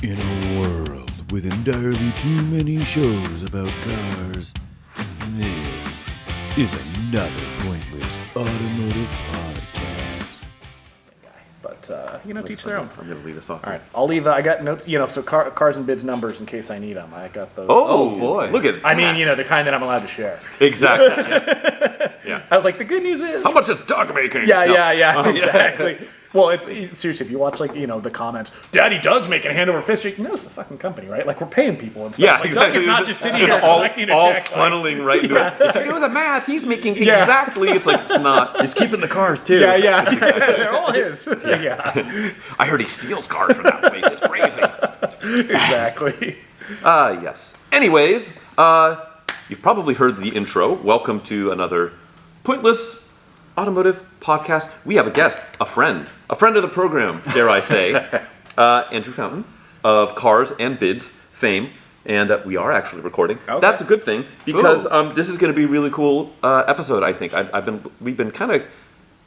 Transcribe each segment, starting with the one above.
In a world with entirely too many shows about cars, this is another pointless automotive podcast. But, teach their own. I'm going to lead us off. All right, I'll leave, I got notes, so cars and bids numbers in case I need them. I got those. Oh, boy. Look at that. I mean, the kind that I'm allowed to share. Exactly. Yes. Yeah. I was like, the good news is... How much is Doug making? Yeah, exactly. Well, it's seriously, if you watch, the comments, Daddy Doug's making a hand over fist, it's the fucking company, right? Like, we're paying people and stuff. Yeah, like, exactly. Doug is not just sitting here collecting a check. All funneling right into it. If you do the math, he's making exactly, it's like, it's not. He's keeping the cars, too. Yeah, they're all his. Yeah. I heard he steals cars for that place. It's crazy. Exactly. Yes. Anyways, you've probably heard the intro. Welcome to another Pointless Automotive podcast. We have a guest, a friend of the program, dare I say, Andrew Fountain of Cars and Bids fame, and we are actually recording. Okay. That's a good thing because this is going to be a really cool episode. I think we've been kind of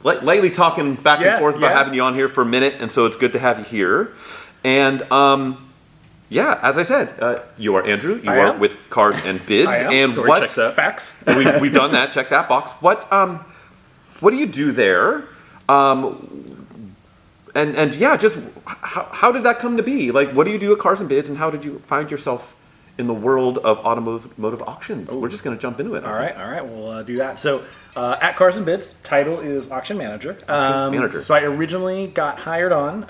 lightly talking back and forth about having you on here for a minute, and so it's good to have you here. And as I said, you are Andrew. You are with Cars and Bids. I am. And Story checks out. Facts. We've done that. Check that box. What do you do there? Just how did that come to be? Like, what do you do at Cars and Bids, and how did you find yourself in the world of automotive auctions? Ooh. We're just going to jump into it. All right, we'll do that. So, at Cars and Bids, title is Auction Manager. So I originally got hired on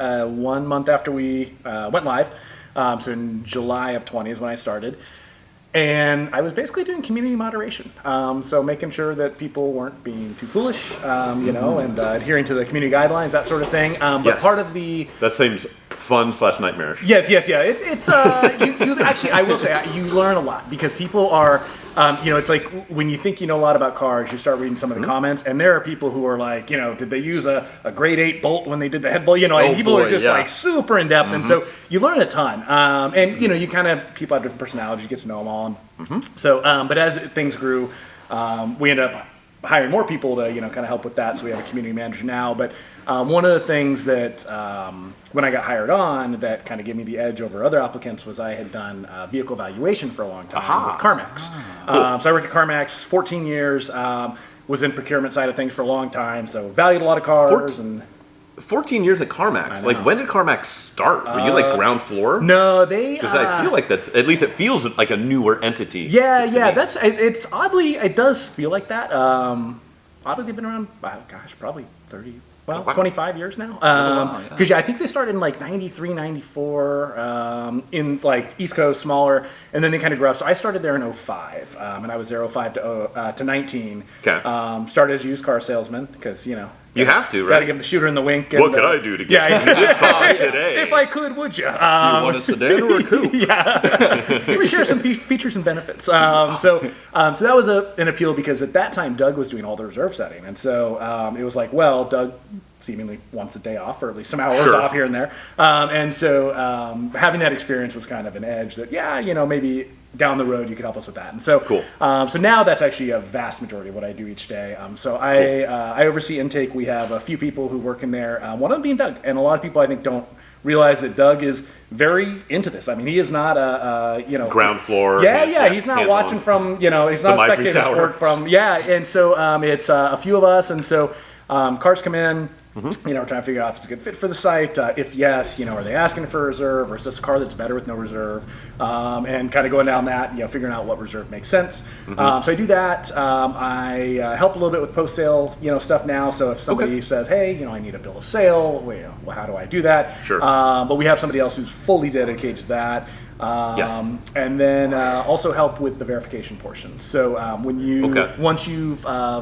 1 month after we went live. So in July of 20 is when I started. And I was basically doing community moderation, so making sure that people weren't being too foolish, and adhering to the community guidelines, that sort of thing. But part of the... That seems fun/nightmarish. Yes. It's you actually, I will say, you learn a lot because people are... it's like when you think you know a lot about cars, you start reading some of the comments, and there are people who are like, did they use a grade 8 bolt when they did the head bolt? And people are just like super in depth, and so you learn a ton. You kind of, people have different personalities, you get to know them all. And so, but as things grew, we ended up hiring more people to, kind of help with that. So we have a community manager now. But one of the things that when I got hired on that kind of gave me the edge over other applicants was I had done vehicle valuation for a long time with CarMax. Cool. So I worked at CarMax 14 years, was in procurement side of things for a long time. So valued a lot of cars. 14 years at CarMax. Like, when did CarMax start? Were you like ground floor? No, they... Because I feel like that's... At least it feels like a newer entity. Yeah. It's oddly... It does feel like that. Oddly, they've been around, probably 30... Well, 25 years now. Because I think they started in like 93, 94, in like East Coast, smaller, and then they kind of grew up. So I started there in 05, and I was there 05 to 19. Okay. Started as a used car salesman because, you have to, right? Got to give the shooter in the wink. What could I do to get you this car today? If I could, would you? Do you want a sedan or a coupe? Let me share some features and benefits. So that was an appeal because at that time, Doug was doing all the reserve setting. And so it was like, well, Doug seemingly wants a day off or at least some hours off here and there. And so having that experience was kind of an edge that, maybe down the road you could help us with that. And so cool. So now that's actually a vast majority of what I do each day. I oversee intake. We have a few people who work in there, one of them being Doug. And a lot of people I think don't realize that Doug is very into this. I mean, he is not a ground floor. Yeah. He's not watching from, he's not spectating sport from, And so it's a few of us. And so cars come in. We're trying to figure out if it's a good fit for the site. If yes, are they asking for a reserve, or is this a car that's better with no reserve? And kind of going down that, figuring out what reserve makes sense. So I do that. I help a little bit with post-sale, stuff now. So if somebody says, hey, I need a bill of sale, well, how do I do that? Sure. But we have somebody else who's fully dedicated to that. And then also help with the verification portion. So once you've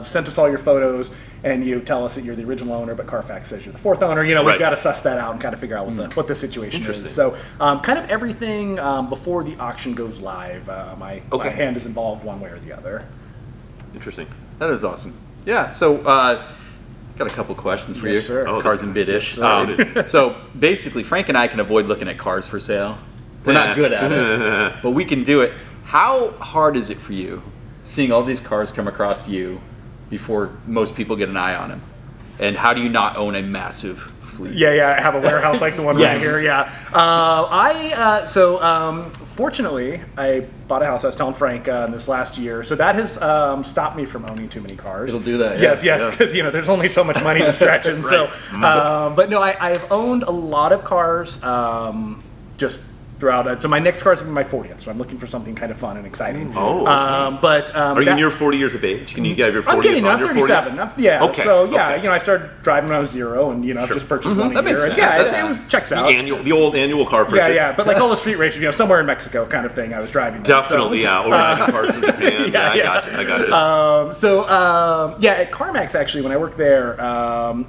sent us all your photos and you tell us that you're the original owner, but Carfax says you're the fourth owner, we've got to suss that out and kind of figure out what the situation is. So kind of everything before the auction goes live, my hand is involved one way or the other. Interesting. That is awesome. Yeah, so got a couple questions for you. Sir. Cars and Bid-ish. So basically, Frank and I can avoid looking at cars for sale. We're not good at it, but we can do it. How hard is it for you seeing all these cars come across you before most people get an eye on them? And how do you not own a massive fleet. Yeah, I have a warehouse like the one Yes. right here. Yeah. Fortunately, I bought a house. I was telling Frank this last year, so that has stopped me from owning too many cars. It'll do that. Yes, yeah. because there's only so much money to stretch, and so. But no, I've owned a lot of cars. Just throughout. So my next car is going to be my 40th. So I'm looking for something kind of fun and exciting. Oh. Okay. Are you near 40 years of age? Can you have your 40th? I'm getting. I'm your 37. 40th? Yeah. Okay. So yeah, Okay. I started driving when I was 0, and I've just purchased one a That year. makes And sense. yeah, it was checks out. The old annual car purchase. Yeah, but like all the street races, somewhere in Mexico, kind of thing. I was driving. Definitely, so, overnight cars in Japan. Yeah, I got it. At CarMax actually, when I worked there,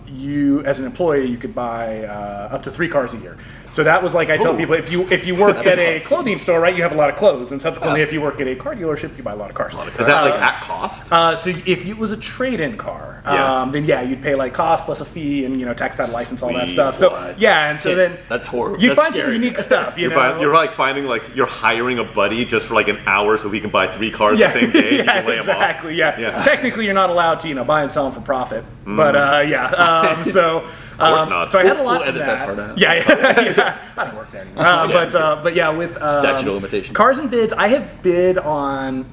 you as an employee you could buy up to 3 cars a year. So that was like I tell people if you work at a clothing store, right, you have a lot of clothes, and subsequently if you work at a car dealership, you buy a lot of cars. Is that like at cost? So if it was a trade-in car, then you'd pay like cost plus a fee and tax, title, license, all that Sweet. stuff. So What? and so then That's horrible. you That's find some scary. unique stuff. You're like finding like you're hiring a buddy just for like an hour so he can buy 3 cars the same day. And you can lay exactly. them off. Yeah. Technically, you're not allowed to buy and sell them for profit, but so. not. So I had a lot We'll of edit that part out. Yeah. I don't work there anymore. But yeah, with Statute of limitations. cars and bids, I have bid on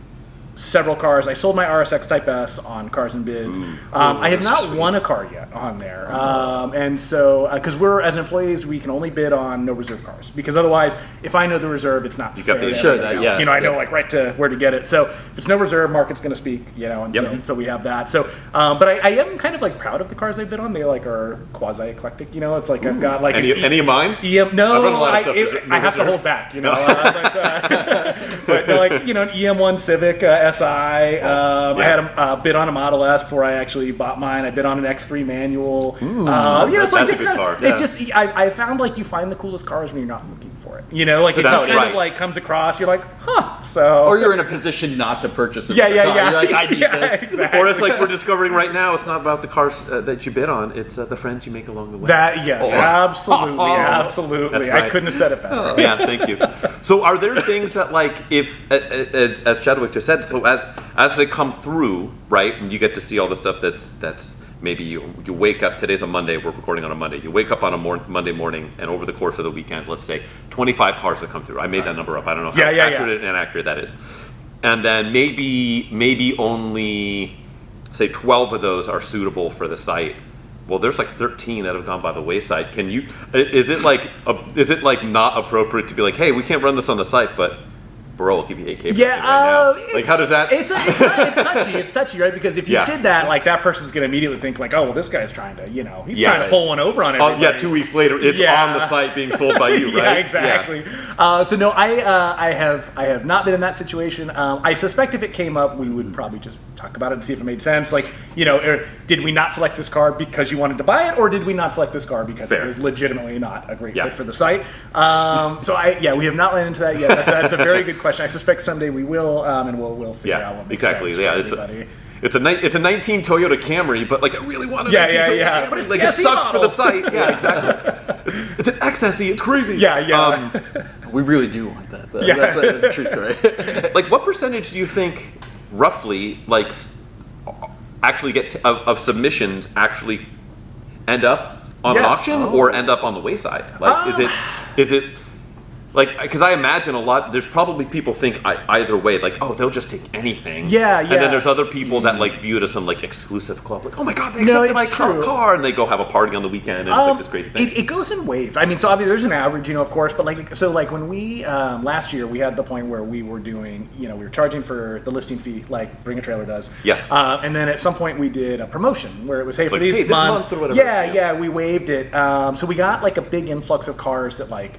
several cars. I sold my RSX Type S on Cars and Bids. I have not won a car yet on there, and so because we're as employees, we can only bid on no reserve cars because otherwise, if I know the reserve, it's not fair got the to insurance. everybody Sure, else. yeah. I know like right to where to get it. So if it's no reserve, market's going to speak. And so we have that. So, but I am kind of like proud of the cars I bid on. They like are quasi eclectic. It's like I've got like Any of mine? No, I've run a lot of stuff with I have to reserve. hold back. But like an EM1 Civic SI. I had a bid on a Model S before I actually bought mine. I bid on an X3 manual. that's so I a just good kinda, car. It Yeah. just I found like you find the coolest cars when you're not looking for it. Like it That's just kind right. of like comes across. You're like, huh. So Or you're in a position not to purchase a yeah. car. You're like, I need this. Exactly. Or it's like we're discovering right now, it's not about the cars that you bid on, it's the friends you make along the way. Absolutely. That's right. I couldn't have said it better. Yeah, thank you. So are there things that like if as Chadwick just said, so as they come through, right, and you get to see all the stuff that's maybe you wake up, today's a Monday, we're recording on a Monday, you wake up on a Monday morning and over the course of the weekend, let's say 25 cars that come through. I made that number up. I don't know how accurate and inaccurate that is. And then maybe only say 12 of those are suitable for the site. Well, there's like 13 that have gone by the wayside. Is it like not appropriate to be like, hey, we can't run this on the site, but bro, I'll give you 8K for it right now. Like, how does that? It's touchy. It's touchy, right? Because if you did that, like that person's gonna immediately think like, oh, well, this guy's trying to, he's trying to pull one over on everybody. 2 weeks later, it's on the site being sold by you, right? Yeah, exactly. So no, I have not been in that situation. I suspect if it came up, we would probably just talk about it and see if it made sense. Like, did we not select this car because you wanted to buy it, or did we not select this car because it was legitimately not a great fit for the site? We have not run into that yet. That's a very good question. I suspect someday we will, and we'll figure out what makes sense for everybody. It's a 19 Toyota Camry, but like I really wanted a 19 Toyota Camry, but it's like it SE sucks for model. the site. Yeah, exactly. It's an XSE. It's crazy. Yeah. We really do want that, though. Yeah. That's a true story. Like, what percentage do you think, roughly, like, actually get of submissions actually end up on an auction or end up on the wayside? Like, is it like, because I imagine there's probably people think either way, like, oh, they'll just take anything. Yeah. And then there's other people that like view it as some like exclusive club, like, oh my god, they accepted my car, and they go have a party on the weekend, and it's like this crazy thing. It goes in waves. I mean, so obviously there's an average, of course, but like when we last year we had the point where we were doing, we were charging for the listing fee, like Bring a Trailer does. Yes. And then at some point we did a promotion where it was, hey, for like, these hey, this months, month or whatever. Yeah, we waived it. So we got like a big influx of cars that like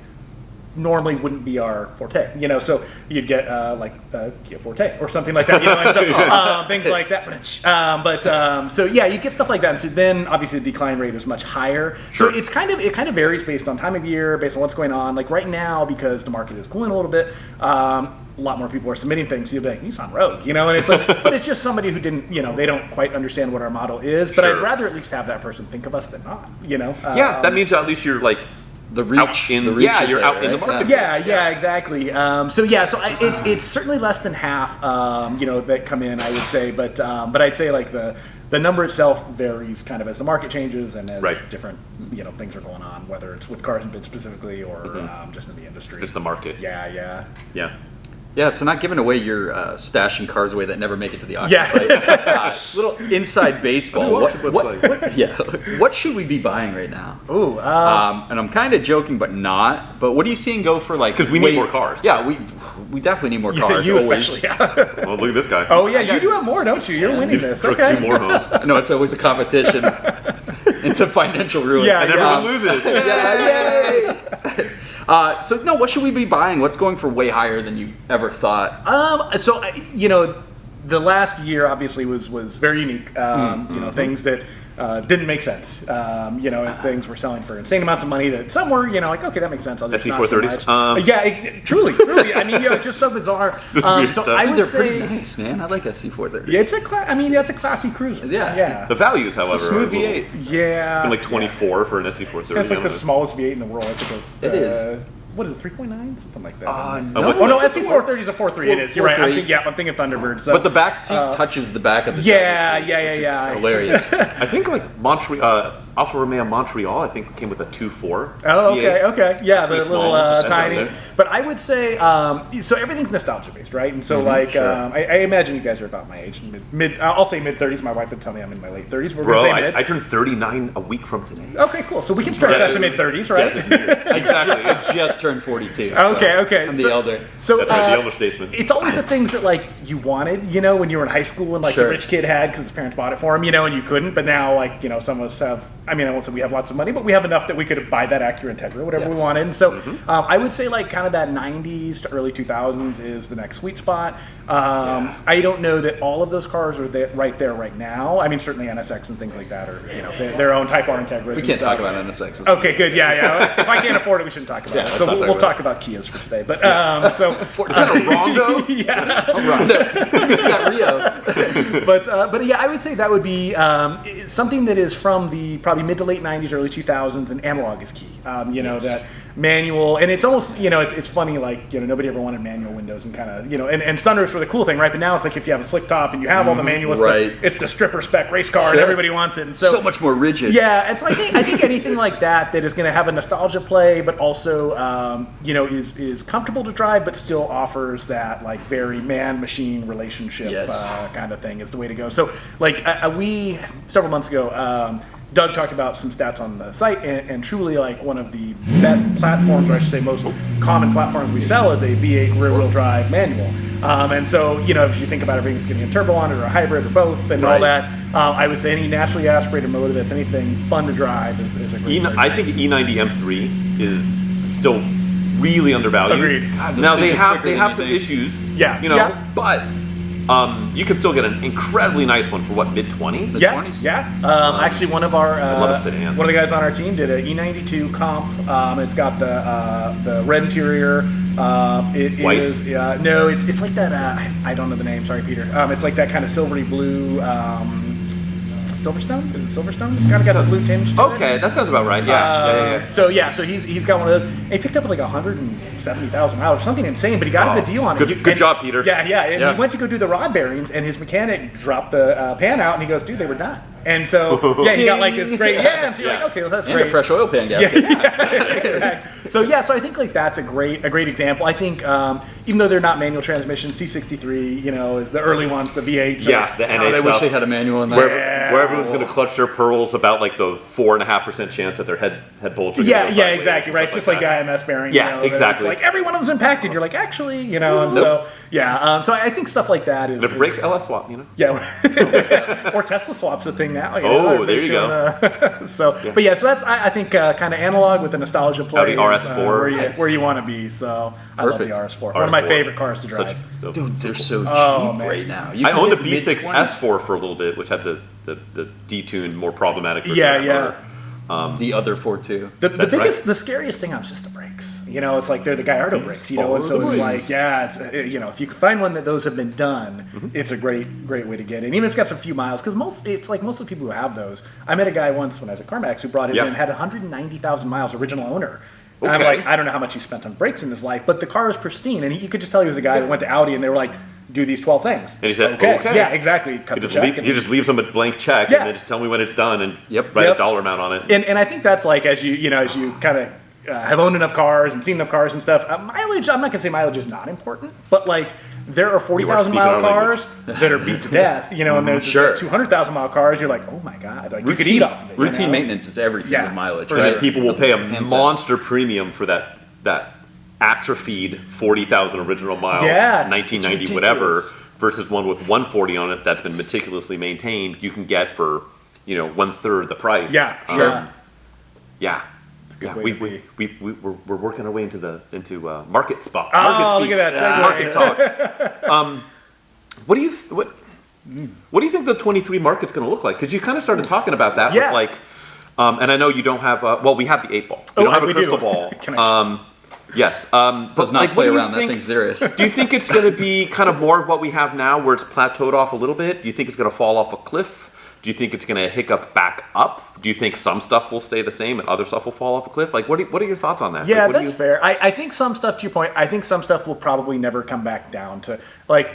normally wouldn't be our forte, so you'd get like a Kia Forte or something like that, and so, things like that. So yeah, you get stuff like that. And so then obviously the decline rate is much higher. Sure. So it kind of varies based on time of year, based on what's going on. Like right now, because the market is cooling a little bit, a lot more people are submitting things. You'll be like, Nissan Rogue, and it's like, but it's just somebody who didn't, they don't quite understand what our model is. But I'd rather at least have that person think of us than not, Yeah, that means at least you're like The reach. in the reach is you're there, out in the right? market. Yeah, exactly. It's certainly less than half, that come in, I would say, but I'd say like the the number itself varies kind of as the market changes and as Right. different things are going on, whether it's with cars and bids specifically or just in the industry. Just the market. Yeah. Yeah, so not giving away your stashing cars away that never make it to the auction Yeah. site. Little inside baseball. What should we be buying right now? Ooh. And I'm kind of joking, but not. But what are you seeing go for like? 'Cause we need more cars. Yeah, we definitely need more cars. you always. especially. Yeah. Well, look at this guy. Oh yeah, you do have more, don't you? You're winning this. Throws Okay. 2 more home. No, it's always a competition into financial ruin. Yeah, And everyone loses. Yeah, yay! So no, what should we be buying? What's going for way higher than you ever thought? So the last year obviously was very unique. Things that didn't make sense. Things were selling for insane amounts of money that some were, like, okay, that makes sense. Others not so SC430s? much. Truly. I mean, it's just so bizarre. weird So stuff. I Dude, would they're say, pretty nice, man. I like SC430s. yeah, that's a classy cruiser. Yeah. The values, however, It's a smooth are a little- V8. Yeah. been like 24 for an SC430. It's like the smallest V8 in the world. It's like It is. What is it, 3.9? Something like that. Oh, no, SC430 is a 4.3. It is. You're right. 4.3. I'm thinking Thunderbird. So. But the back seat touches the back of the Yeah, driver's seat, yeah, which yeah. is hilarious. I think like Alfa Romeo Montreal, I think came with a 2.4. Oh, V8. okay. Yeah, the pretty little small. It's just tiny. out there. But I would say, so everything's nostalgia based, right? And so, I imagine you guys are about my age. I'll say mid 30s. My wife would tell me I'm in my late 30s. We're Bro, going to say mid. I turned 39 a week from today. Okay, cool. So we can stretch that to mid 30s, right? Exactly. I just turned 42. So Okay. I'm the elder. So That's right, the elder statesman. it's always the things that like you wanted, when you were in high school and like Sure. the rich kid had because his parents bought it for him, and you couldn't. But now, like, some of us have. I mean, I won't say we have lots of money, but we have enough that we could buy that Acura Integra, whatever we Yes. wanted. And so I would say like kind of that 90s to early 2000s is the next sweet spot. I don't know that all of those cars are right there right now. I mean, certainly NSX and things like that are their own Type R Integras. We can't talk about NSXs. Okay, good. Yeah. If I can't afford it, we shouldn't talk about it. So let's not we'll talk talk about Kias for today. But so Is that a Rondo? yeah. It's got Rio. But yeah, I would say that would be something that is from the probably mid to late 90s, early 2000s, and analog is key. That manual, and it's almost, it's funny, like, nobody ever wanted manual windows and kind of, and sunroofs were the cool thing, right? But now it's like if you have a slick top and you have all the manual, right. it's the stripper spec race car and Sure. everybody wants it. And So much more rigid. yeah, and so I think anything like that is going to have a nostalgia play, but also is comfortable to drive, but still offers that like very man-machine relationship Yes. kind of thing is the way to go. So like we several months ago. Doug talked about some stats on the site, and truly like one of the best platforms, or I should say most common platforms we sell is a V8 rear-wheel drive manual. And so, if you think about everything that's getting a turbo on it or a hybrid or both and all that, I would say any naturally aspirated motor that's anything fun to drive is a great place. I think E90 M3 is still really undervalued. Agreed. God, Now those they things are have quicker than some you think. issues. Yeah. Yeah. But you can still get an incredibly nice one for what, mid-20s? Yeah, 20s? yeah. Actually, one of our love a sedan. one of the guys on our team did an E92 comp. It's got the red interior. It White? is no, it's like that. I don't know the name. Sorry, Peter. It's like that kind of silvery blue. Silverstone? Is it Silverstone? It's kind of got a blue tinge to it. Okay, that sounds about right. Yeah. So he's got one of those. And he picked up like 170,000 miles or something insane, but he got a good deal on it. Good job, Peter. Yeah. And Yeah. he went to go do the rod bearings, and his mechanic dropped the pan out, and he goes, "Dude, they were done." And so he got like this great and so you're like, okay, well that's And great. a fresh oil pan gasket. Exactly. So so I think like that's a great example. I think even though they're not manual transmission, C63, is the early ones, the V8. So Yeah, the NA I wish stuff. they had a manual in that. Where everyone's going to clutch their pearls about like the 4.5% chance that their head bolts are gonna go Yeah, sideways exactly, and right. It's stuff just like the that. IMS bearing. Yeah, that exactly. It's like every one of them's impacted. You're like, actually, and so so I think stuff like that is. And if it breaks, LS swap, Yeah, or Tesla swaps the thing now. There you go. But so that's I think kind of analog with the nostalgia play. Audi RS4. where you want to be. So I Perfect. love the RS4. One of my RS4. favorite cars to drive. Dude, they're so cheap man. right now. I owned a mid- B6 mid-20s. S4 for a little bit, which had the detuned, more problematic version. Yeah, of that motor. The other 4.2. The That's biggest, the scariest thing was just the brakes. It's like they're the Gallardo brakes, and so it's like, it's if you can find one that those have been done, it's a great way to get in. Even if it's got some few miles, because most of the people who have those. I met a guy once when I was at CarMax who brought his in, had 190,000 miles, original owner. And I'm like, I don't know how much he spent on brakes in his life, but the car is pristine, and you could just tell he was a guy that went to Audi, and they were like, do these 12 things. And he said, okay. Yeah, exactly. Cut the check. He just leaves them a blank check Yeah. and then just tell me when it's done and write a dollar amount on it. And I think that's like, as you kind of have owned enough cars and seen enough cars and stuff, mileage, I'm not going to say mileage is not important, but like there are 40,000 mile cars that are beat to death, and there's 200,000 mile cars, you're like, oh my God, like you could eat off of it. Routine maintenance is everything with mileage. Right? People will pay a monster premium for that atrophied 40,000 original mile, 1990 whatever, versus one with 140 on it that's been meticulously maintained. You can get for 1/3 the price. Yeah, sure. Yeah. We're working our way into market spot. Oh, market look at that market talk. What do you think the 23 market's going to look like? Because you kind of started talking about that with like, and I know you don't have. We have the 8 ball. We don't have a crystal ball. Yes, does not play around. That thing's serious. Do you think it's going to be kind of more of what we have now, where it's plateaued off a little bit? Do you think it's going to fall off a cliff? Do you think it's going to hiccup back up? Do you think some stuff will stay the same and other stuff will fall off a cliff? Like, what are your thoughts on that? Yeah, like, that's fair. I think some stuff, to your point, I think some stuff will probably never come back down to, like,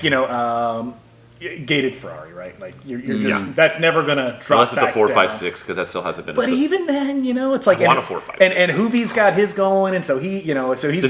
gated Ferrari, right? Like, you're just, that's never going to drop unless it's back a 456, down. because that still hasn't been. But even then, it's like, I want a 456. And Hoovie's got his going, and so he's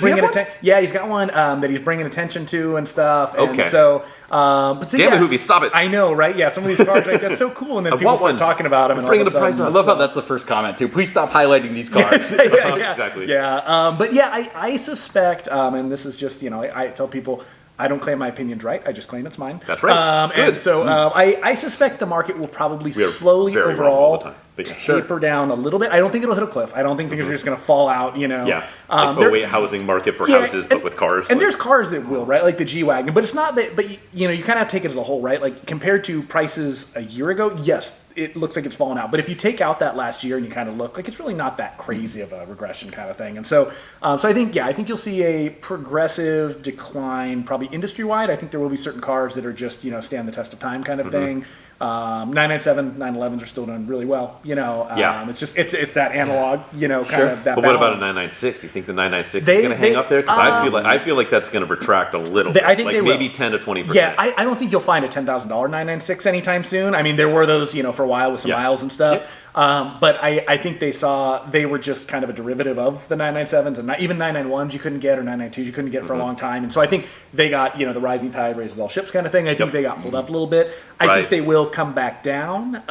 bringing attention. Yeah, he's got one that he's bringing attention to and stuff. And okay. So, but so, damn it, Hoovie, stop it! I know, right? Yeah, some of these cars, like, that's so cool, and then people start talking about them, and bringing all of the a price sudden, up. I love how that's the first comment too. Please stop highlighting these cars. yeah, exactly. Yeah, but yeah, I suspect, and this is just I tell people, I don't claim my opinion's right. I just claim it's mine. That's right. Good. And so I suspect the market will probably slowly overall taper down a little bit. I don't think it'll hit a cliff. I don't think things are just going to fall out. Yeah. Housing market for houses, but with cars. And there's cars that will, right? Like the G-Wagon. But it's not that. But you kind of have to take it as a whole, right? Like compared to prices a year ago, yes, it looks like it's fallen out. But if you take out that last year and you kind of look, like it's really not that crazy of a regression kind of thing. And so, I think you'll see a progressive decline, probably industry wide. I think there will be certain cars that are just stand the test of time kind of thing. 997, 911s are still doing really well. It's just it's that analog, kind of that. But what about a 996? Do you think the 996 is going to hang up there? Because I feel like that's going to retract a little. I think like they maybe will. 10 to 20%. Yeah, I don't think you'll find a $10,000 996 anytime soon. I mean, there were those, for a while with some miles and stuff. Yep. But I think they were just kind of a derivative of the 997s, and even 991s you couldn't get, or 992s you couldn't get for a long time. And so I think they got, the rising tide raises all ships kind of thing. I think they got pulled up a little bit. I think they will come back down.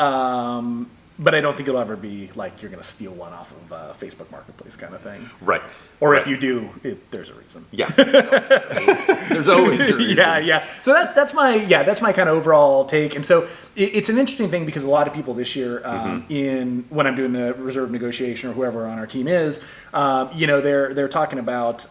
But I don't think it'll ever be like you're going to steal one off of Facebook Marketplace kind of thing. Right. Or if you do, there's a reason. Yeah. There's always a reason. Yeah. So that's my kind of overall take. And so it's an interesting thing because a lot of people this year, when I'm doing the reserve negotiation or whoever on our team is, they're talking about.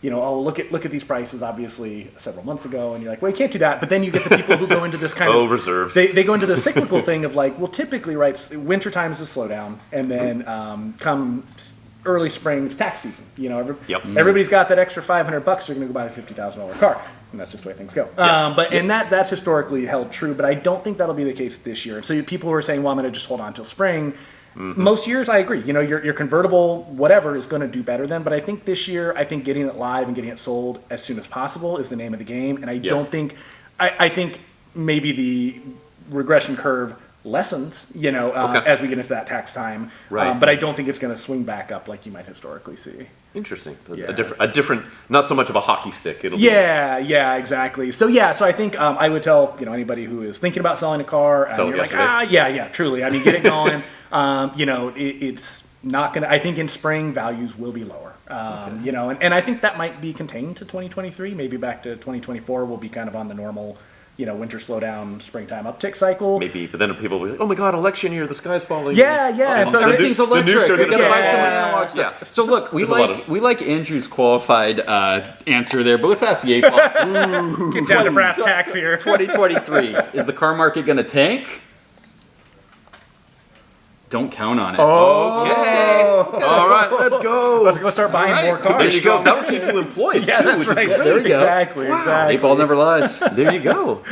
Look at these prices, obviously, several months ago, and you're like, well, you can't do that. But then you get the people who go into this kind of... reserves. They go into the cyclical thing of like, well, typically, right, wintertime is a slowdown, and then come early spring's tax season. Everybody's got that extra $500, they're going to go buy a $50,000 car. And that's just the way things go. And that's historically held true, but I don't think that'll be the case this year. And so people who are saying, well, I'm going to just hold on until spring... Most years, I agree. Your convertible, whatever, is going to do better then. But I think this year, getting it live and getting it sold as soon as possible is the name of the game. And I don't think, I think maybe the regression curve lessens, as we get into that tax time. Right. But I don't think it's going to swing back up like you might historically see. Interesting. A different, not so much of a hockey stick. It'll Yeah, exactly. So I think I would tell anybody who is thinking about selling a car, and you're like, truly. I mean, get it going. It's not gonna. I think in spring values will be lower. And I think that might be contained to 2023. Maybe back to 2024 will be kind of on the normal. Winter slowdown, springtime uptick cycle. Maybe, but then people will be like, oh my God, election year, the sky's falling. Yeah. So everything's electric. We gotta buy some analog stuff. Yeah. So look, we like Andrew's qualified answer there, but let's ask the 8 ball. Get down to brass tacks here. 2023, is the car market gonna tank? Don't count on it. Okay. All right, let's go. Let's go start buying more cars. There you go. That'll keep you employed. Yeah, that's right. There we go. Exactly. Wow. 8 ball never lies. There you go.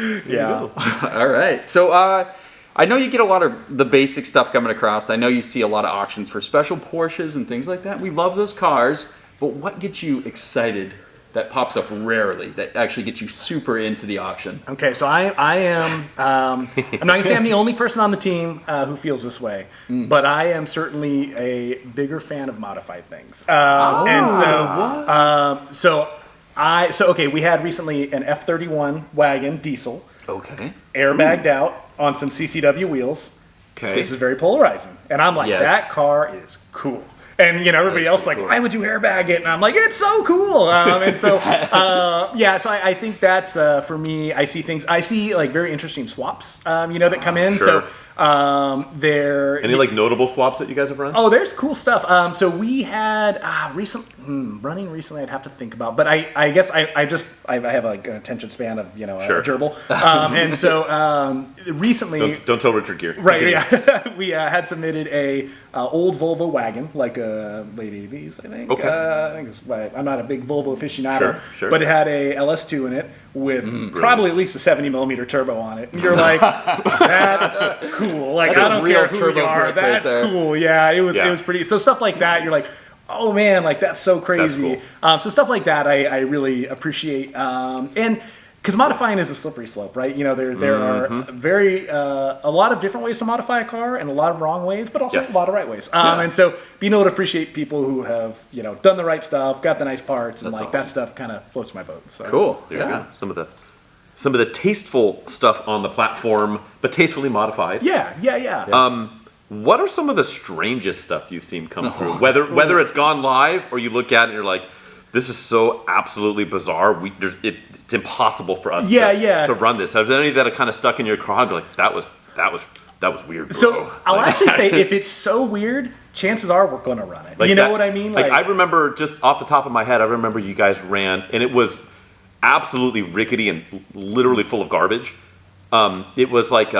All right. So I know you get a lot of the basic stuff coming across. I know you see a lot of auctions for special Porsches and things like that. We love those cars. But what gets you excited that pops up rarely that actually gets you super into the auction? Okay, so I am. I'm not gonna say I'm the only person on the team who feels this way, but I am certainly a bigger fan of modified things. Okay, we had recently an F31 wagon diesel, Okay. airbagged out on some CCW wheels. Okay. This is very polarizing, and I'm like, Yes. that car is cool. And everybody else is like, cool. why would you airbag it? And I'm like, it's so cool. So I think that's for me. I see like very interesting swaps, that come in. Sure. So they're Any like notable swaps that you guys have run? Oh, there's cool stuff. So we had running recently. I'd have to think about, but I guess I have like an attention span of Sure. a gerbil, and so recently. Don't tell Richard Gere. Right, Continue. yeah. We had submitted a old Volvo wagon, like a late 80s, I think. Okay. I think it's, I'm not a big Volvo aficionado, Sure. but it had a LS2 in it with probably at least a 70 millimeter turbo on it. And you're like, that's cool. Like, That's I a don't real care who turbo you are. brick right That's there. cool. Yeah, it was Yeah. pretty. So stuff like that, you're like, oh man, like that's so crazy. cool. So stuff like that, I really appreciate. And because modifying is a slippery slope, right? There are a lot of different ways to modify a car and a lot of wrong ways, but also Yes. a lot of right ways. And so being able to appreciate people who have, done the right stuff, got the nice parts, and That's like that awesome. stuff kind of floats my boat. So. Cool. There you go. Some of the tasteful stuff on the platform, but tastefully modified. Yeah. What are some of the strangest stuff you've seen come through? Whether it's gone live or you look at it and you're like, this is so absolutely bizarre. It's impossible for us to run this. Have there any that are kind of stuck in your craw? Be like, that was weird, bro. So I'll actually say if it's so weird, chances are we're going to run it. Like you know that- what I mean? Like I remember, just off the top of my head, I remember you guys ran, and it was absolutely rickety and literally full of garbage. It was like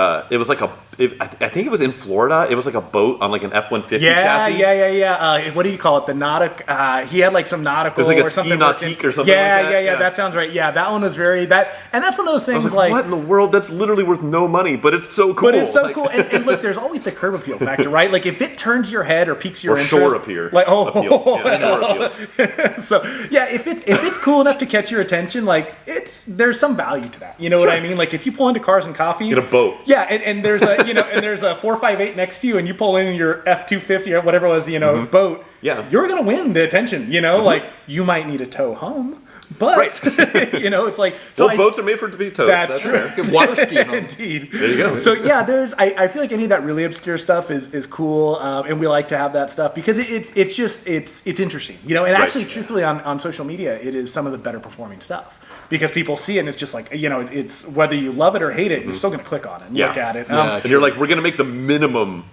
I think it was in Florida. It was like a boat on like an F-150 chassis. Yeah. What do you call it? The nautic. He had like some nautical It was like a or something. ski nautique or something Yeah, like that. yeah. That sounds right. Yeah, that one was very and that's one of those I things was like, like. what in the world? That's literally worth no money, but it's so cool. But it's so Like- cool, and look, there's always the curb appeal factor, right? Like if it turns your head or piques your or interest, shore appeal. like Appeal. Yeah, shore appeal. so yeah, if it's cool enough to catch your attention, like there's some value to that. You know what I mean? Like if you pull into Cars and Coffee, Get a boat. yeah, and there's a and there's a 458 next to you, and you pull in your F250 or whatever it was, boat. Yeah. You're gonna win the attention. Like you might need a tow home, but it's like Well, boats are made for it to be towed. That's true. fair. Good water skiing home. Indeed. There you go. So yeah, I feel like any of that really obscure stuff is cool, and we like to have that stuff because it's interesting, and actually, truthfully, on social media, it is some of the better performing stuff because people see it and it's just like it's whether you love it or hate it, you're still going to click on it and look at it. Yeah. And you're like, we're gonna make the minimum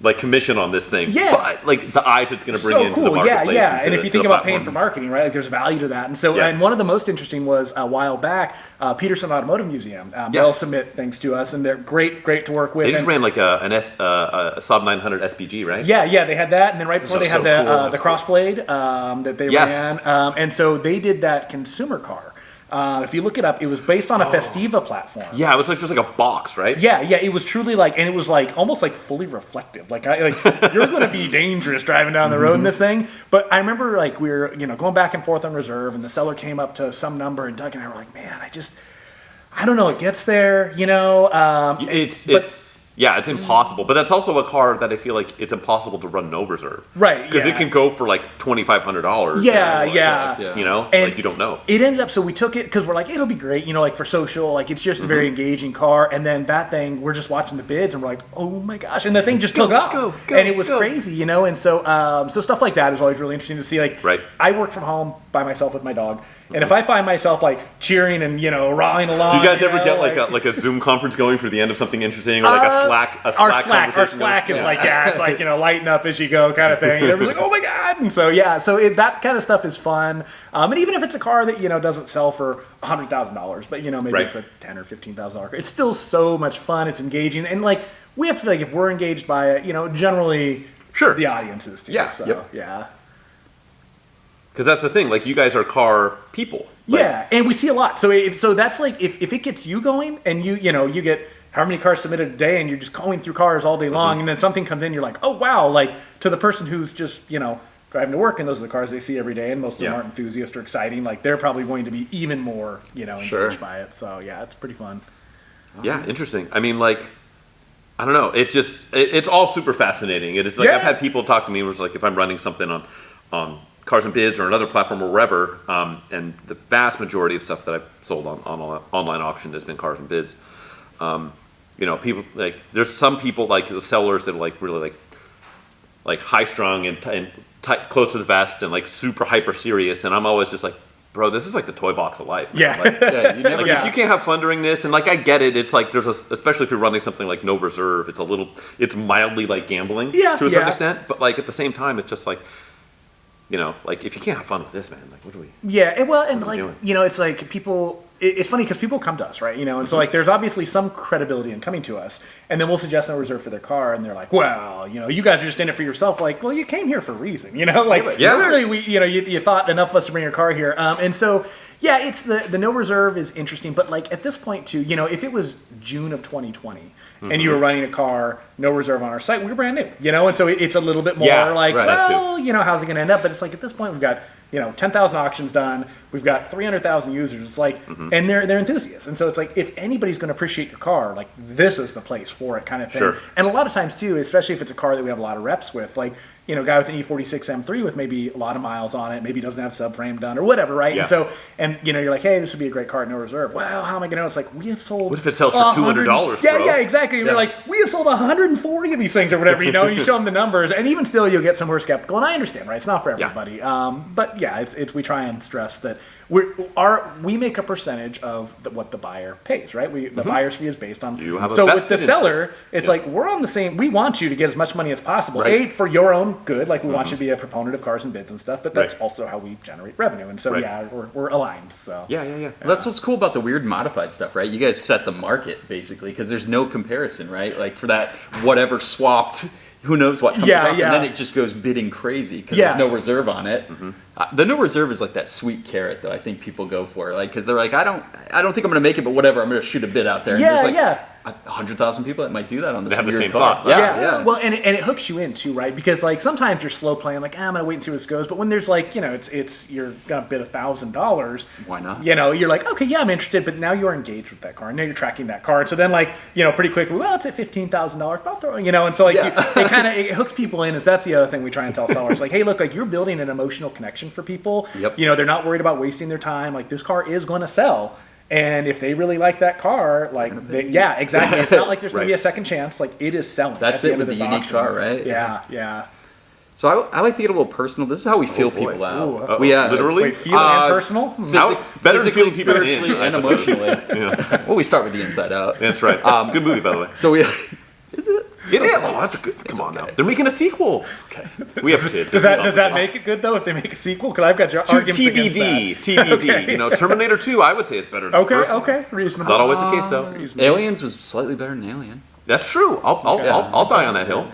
like commission on this thing. Yeah. But like the eyes it's gonna bring into the marketplace. Yeah. into And the- if you to think the about paying platform. for marketing, right? Like there's value to that. And so, Yeah. and one of the most interesting was a while back, Peterson Automotive Museum. They'll submit things to us, and they're great to work with. They just And- ran like a Saab 900 SPG, right? Yeah, they had that, and then right before they had so cool. the Crossblade that they Yes. ran, and so they did that consumer car. If you look it up, it was based on a Festiva platform. Yeah, it was like just like a box, right? Yeah, it was truly like, and it was like almost like fully reflective. Like you're going to be dangerous driving down the road in this thing. But I remember like we were going back and forth on reserve, and the seller came up to some number, and Doug and I were like, man, I don't know, it gets there, It's impossible. But that's also a car that I feel like it's impossible to run no reserve. Right, Because yeah. it can go for like $2,500. Yeah, and it's yeah. like, And like you don't know. It ended up, so we took it because we're like, it'll be great, like for social, like it's just a very engaging car. And then that thing, we're just watching the bids and we're like, oh my gosh. And the thing just took off. go, and it was go. crazy, And so stuff like that is always really interesting to see. Like, Right. I work from home by myself with my dog. And if I find myself like cheering and, rawing along. Do you guys ever get like a Zoom conference going for the end of something interesting or like a Slack Our conversation Slack going? is like, it's like, lighten up as you go kind of thing. And everyone's like, oh my God. And so, that kind of stuff is fun. And even if it's a car that, doesn't sell for $100,000, but, maybe Right. it's a $10,000 or $15,000 car, it's still so much fun. It's engaging. And like, we have to feel like if we're engaged by it, generally Sure. the audience is too. Yeah. So, Yep. yeah. Because that's the thing. Like, you guys are car people. Like, Yeah, and we see a lot. So that's like if it gets you going and you get how many cars submitted a day and you're just going through cars all day long and then something comes in, you're like, oh wow, like to the person who's just driving to work, and those are the cars they see every day, and most of them Yeah. aren't enthusiasts or exciting. Like they're probably going to be even more, engaged Sure. by it. So yeah, it's pretty fun. Yeah, interesting. I mean, like, I don't know. It's just, it's all super fascinating. It is like, Yeah. I've had people talk to me where it's like, if I'm running something on Cars and Bids or another platform or wherever, and the vast majority of stuff that I've sold on online auction has been Cars and Bids. People like, there's some people like the sellers that are like really like high strung and tight, close to the vest and like super hyper serious, and I'm always just like, bro, this is like the toy box of life, man. Yeah. Like, Yeah, you never like if you can't have fun during this, and like I get it, it's like there's especially if you're running something like no reserve, it's mildly like gambling to a certain extent, but like at the same time, it's just like, like if you can't have fun with this, man, like what do we? Yeah, well, and What are we like doing? it's like people. It's funny because people come to us, right? And so like there's obviously some credibility in coming to us, and then we'll suggest no reserve for their car, and they're like, well, you guys are just in it for yourself. Like, well, you came here for a reason, like Yeah. literally we, you thought enough of us to bring your car here, and so yeah, it's the no reserve is interesting, but like at this point too, if it was June of 2020 and you were running a car no reserve on our site, we were brand new, and so it's a little bit more like, right, that well, how's it going to end up? But it's like at this point we've got 10,000 auctions done. We've got 300,000 users. It's like, and they're enthusiasts. And so it's like, if anybody's going to appreciate your car, like this is the place for it, kind of thing. Sure. And a lot of times too, especially if it's a car that we have a lot of reps with, like a guy with an E46 M3 with maybe a lot of miles on it, maybe doesn't have subframe done or whatever, right? Yeah. And so, you're like, hey, this would be a great car at no reserve. Well, how am I going to know? It's like, we have sold. What if it sells for $200, Yeah, bro? yeah, exactly. And we're like, we have sold 140 of these things or whatever. You show them the numbers, and even still, you'll get some who are skeptical. And I understand, right? It's not for everybody. But yeah, it's we try and stress that we make a percentage of what the buyer pays, right? The buyer's fee is based on. You have a so with vested the seller, interest. it's Yes. like we're on the same. We want you to get as much money as possible. Right. For your own good, like we want you to be a proponent of Cars and Bids and stuff. But that's Right. also how we generate revenue. And so Right. yeah, we're aligned. So Yeah. Well, that's what's cool about the weird modified stuff, right? You guys set the market basically because there's no comparison, right? Like for that whatever swapped, who knows what comes across, and then it just goes bidding crazy because there's no reserve on it. The no reserve is like that sweet carrot, though. I think people go for like because they're like, I don't think I'm going to make it, but whatever, I'm going to shoot a bid out there. And Yeah, there's like yeah. 100,000 people that might do that on this They have the weird same car. thought. Yeah. Well, and it hooks you in too, right? Because like sometimes you're slow playing, like I'm gonna wait and see where this goes. But when there's like it's you're gonna bid $1,000. Why not? You're like, okay, yeah, I'm interested, but now you're engaged with that car, and now you're tracking that car. And so then like pretty quickly, well, it's at $15,000. I'll throw and so like it hooks people in. Is that's the other thing we try and tell sellers, like, hey, look, like you're building an emotional connection for people. Yep. They're not worried about wasting their time. Like this car is going to sell. And if they really like that car, like, yeah, exactly. It's not like there's going to be a second chance. Like, it is selling. That's at it end of with the this unique auction. car, right? Yeah. So I like to get a little personal. This is how we feel boy. people out. Ooh, We literally? Wait, feel and personal? Better than physically, feeling people in, spiritually, I and suppose. emotionally. Well, we start with the inside out. That's right. Good movie, by the way. So we is it? It is. Oh, that's a good. Come on now. They're making a sequel. Okay. We have kids. Does that make it good, though, if they make a sequel? Because I've got your arguments against that. TBD. Terminator 2, I would say is better than the first one. Okay, reasonable. Not always the case, though. Aliens was slightly better than Alien. That's true. I'll die on that hill.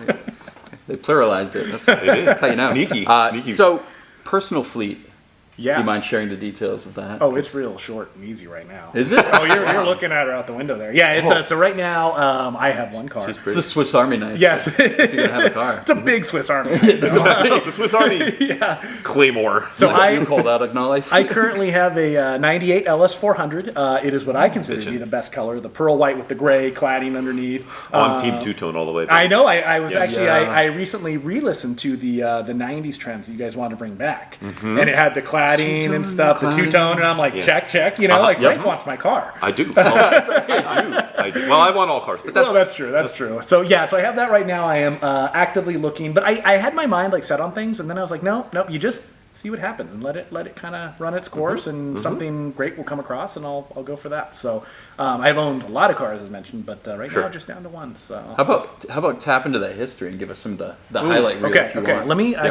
They pluralized it. That's They did. how you know. Sneaky. So, personal fleet. Yeah. Do you mind sharing the details of that? Oh, it's real short and easy right now. Is it? Oh, you're looking at her out the window there. Yeah, it's so right now I have one car. It's the Swiss Army knife. Yes. If you're going to have a car. It's a big Swiss Army. The Swiss Army Claymore. So You called out a knife? I currently have a 98 LS400. It is what I consider to be the best color, the pearl white with the gray cladding underneath. On Team Two-Tone all the way. I know. I was actually Yeah. I recently re-listened to the 90s trends that you guys wanted to bring back, and it had the cladding and stuff, the two-tone, and I'm like, check. Like Frank wants my car. I do. I do. Well, I want all cars, but That's true. So yeah, so I have that right now. I am actively looking, but I had my mind like set on things, and then I was like, no, you just see what happens and let it kind of run its course, and something great will come across, and I'll go for that. So I've owned a lot of cars, as mentioned, but right now just down to one. So How about tap into that history and give us some of the highlight reel if you want? Let me. I